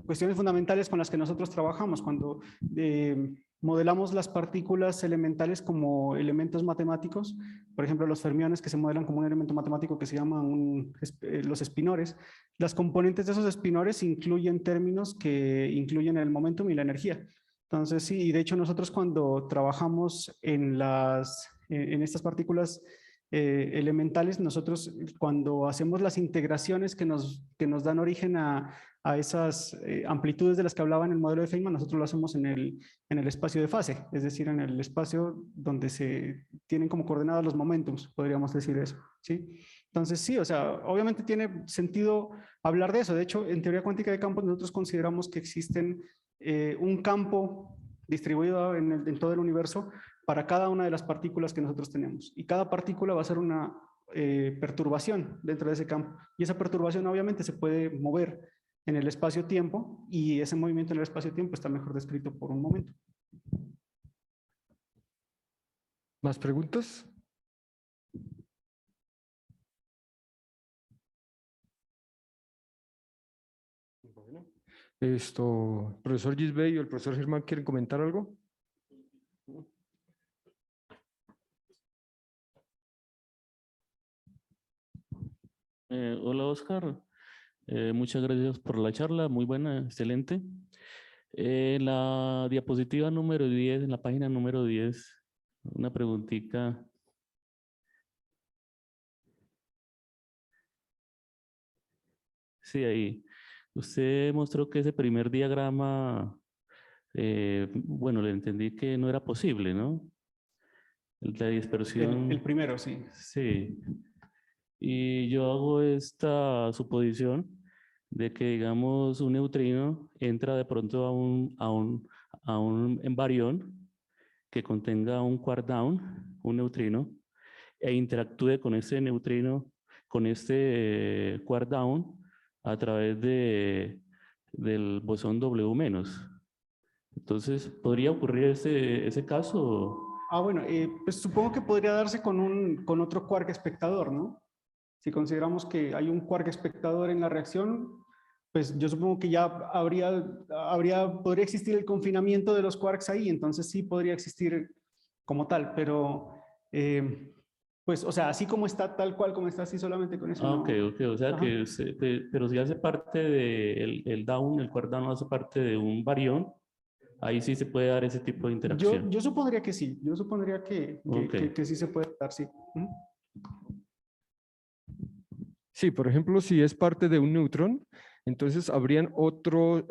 cuestiones fundamentales con las que nosotros trabajamos cuando modelamos las partículas elementales como elementos matemáticos. Por ejemplo, los fermiones que se modelan como un elemento matemático que se llama los espinores. Las componentes de esos espinores incluyen términos que incluyen el momentum y la energía. Entonces, sí, y de hecho nosotros cuando trabajamos en estas partículas elementales, nosotros cuando hacemos las integraciones que nos dan origen a esas amplitudes de las que hablaba en el modelo de Feynman, nosotros lo hacemos en el espacio de fase, es decir, en el espacio donde se tienen como coordenadas los momentums, podríamos decir eso, ¿sí? Entonces, sí, o sea, obviamente tiene sentido hablar de eso. De hecho, en teoría cuántica de campos nosotros consideramos que existen un campo distribuido en todo el universo para cada una de las partículas que nosotros tenemos. Y cada partícula va a ser una perturbación dentro de ese campo. Y esa perturbación obviamente se puede mover en el espacio-tiempo y ese movimiento en el espacio-tiempo está mejor descrito por un momento. ¿Más preguntas? Profesor Gisbey o el profesor Germán, ¿quieren comentar algo? Hola Oscar, muchas gracias por la charla, muy buena, excelente. En la diapositiva número 10, en la página número 10, una preguntita. Sí, ahí. Usted mostró que ese primer diagrama, bueno, le entendí que no era posible, ¿no? La dispersión. El primero, sí. Sí. Y yo hago esta suposición de que, digamos, un neutrino entra de pronto a un barión que contenga un quark down, un neutrino, e interactúe con este neutrino, con este quark down, a través del bosón W menos. Entonces, ¿podría ocurrir ese caso? Bueno, pues supongo que podría darse con otro quark espectador, ¿no? Si consideramos que hay un quark espectador en la reacción, pues yo supongo que ya podría existir el confinamiento de los quarks ahí, entonces sí podría existir como tal, pero pues, o sea, así como está, tal cual como está, así solamente con eso. Ok, ok, o sea Ajá. que, pero si hace parte el down, el quark down hace parte de un barión, ahí sí se puede dar ese tipo de interacción. Yo supondría que sí, yo supondría Ok. que sí se puede dar, sí. Sí, por ejemplo, si es parte de un neutrón, entonces habrían otro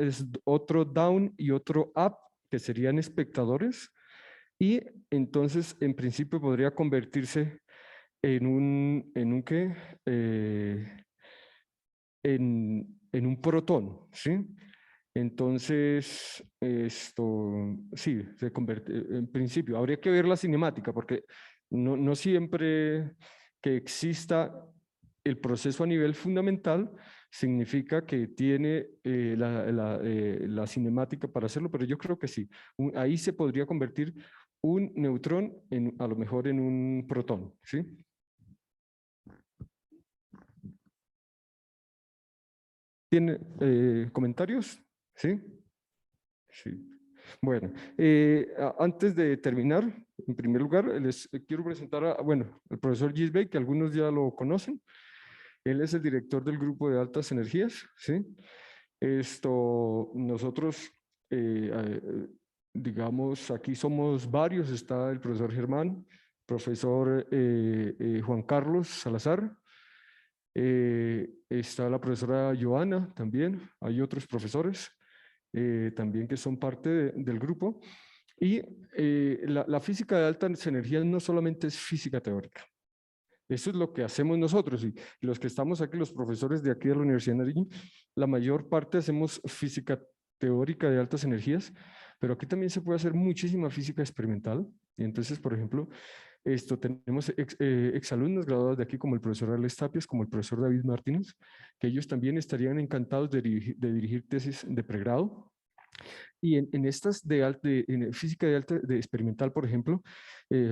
down y otro up, que serían espectadores, y entonces en principio podría convertirse en un ¿qué? En un protón, ¿sí? Entonces, sí, se convierte, en principio, habría que ver la cinemática, porque no siempre que exista el proceso a nivel fundamental significa que tiene la cinemática para hacerlo, pero yo creo que sí. Ahí se podría convertir un neutrón a lo mejor en un protón, ¿sí? ¿Tiene comentarios? ¿Sí? Sí. Bueno, antes de terminar, en primer lugar, les quiero presentar al profesor Gisbey, que algunos ya lo conocen. Él es el director del grupo de altas energías, ¿sí? Nosotros, digamos, aquí somos varios. Está el profesor Germán, profesor Juan Carlos Salazar, está la profesora Joana también, hay otros profesores también que son parte del grupo. Y la física de altas energías no solamente es física teórica. Eso es lo que hacemos nosotros, y los que estamos aquí, los profesores de aquí de la Universidad de Nariño, la mayor parte hacemos física teórica de altas energías, pero aquí también se puede hacer muchísima física experimental. Y entonces, por ejemplo, tenemos exalumnos graduados de aquí, como el profesor Alex Tapias, como el profesor David Martínez, que ellos también estarían encantados de dirigir tesis de pregrado. Y en estas en física de experimental, por ejemplo,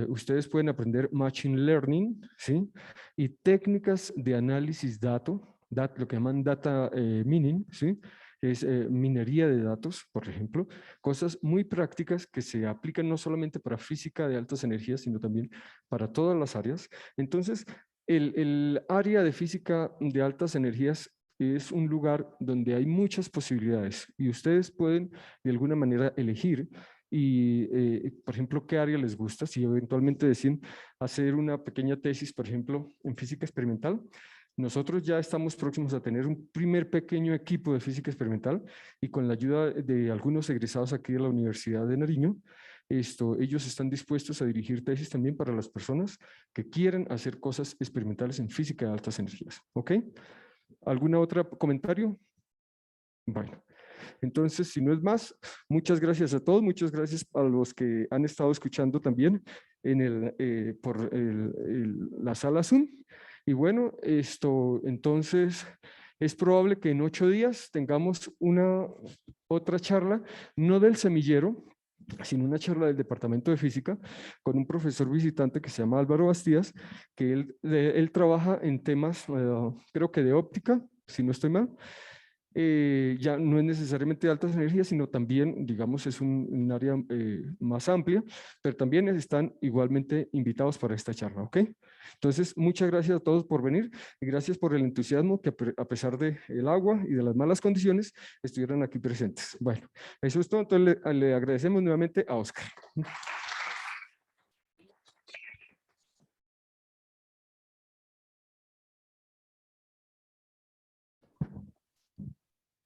ustedes pueden aprender Machine Learning, ¿sí? Y técnicas de análisis lo que llaman data mining, ¿sí? Es minería de datos, por ejemplo, cosas muy prácticas que se aplican no solamente para física de altas energías, sino también para todas las áreas. Entonces, el área de física de altas energías es un lugar donde hay muchas posibilidades y ustedes pueden de alguna manera elegir y, por ejemplo, qué área les gusta. Si eventualmente deciden hacer una pequeña tesis, por ejemplo, en física experimental, nosotros ya estamos próximos a tener un primer pequeño equipo de física experimental, y con la ayuda de algunos egresados aquí de la Universidad de Nariño, ellos están dispuestos a dirigir tesis también para las personas que quieren hacer cosas experimentales en física de altas energías. ¿Ok? ¿Alguna otra comentario? Bueno, entonces, si no es más, muchas gracias a todos, muchas gracias a los que han estado escuchando también por la sala Zoom. Y bueno, entonces, es probable que en 8 días tengamos otra charla, no del semillero, sino una charla del Departamento de Física con un profesor visitante que se llama Álvaro Bastías, que él trabaja en temas, creo que de óptica, si no estoy mal, ya no es necesariamente de altas energías, sino también, digamos, es un área más amplia, pero también están igualmente invitados para esta charla, ¿ok? Entonces, muchas gracias a todos por venir y gracias por el entusiasmo que a pesar del agua y de las malas condiciones, estuvieran aquí presentes. Bueno, eso es todo, entonces le agradecemos nuevamente a Oscar.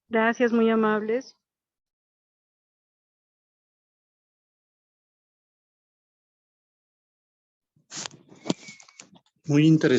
Gracias, muy amables. Muy interesante.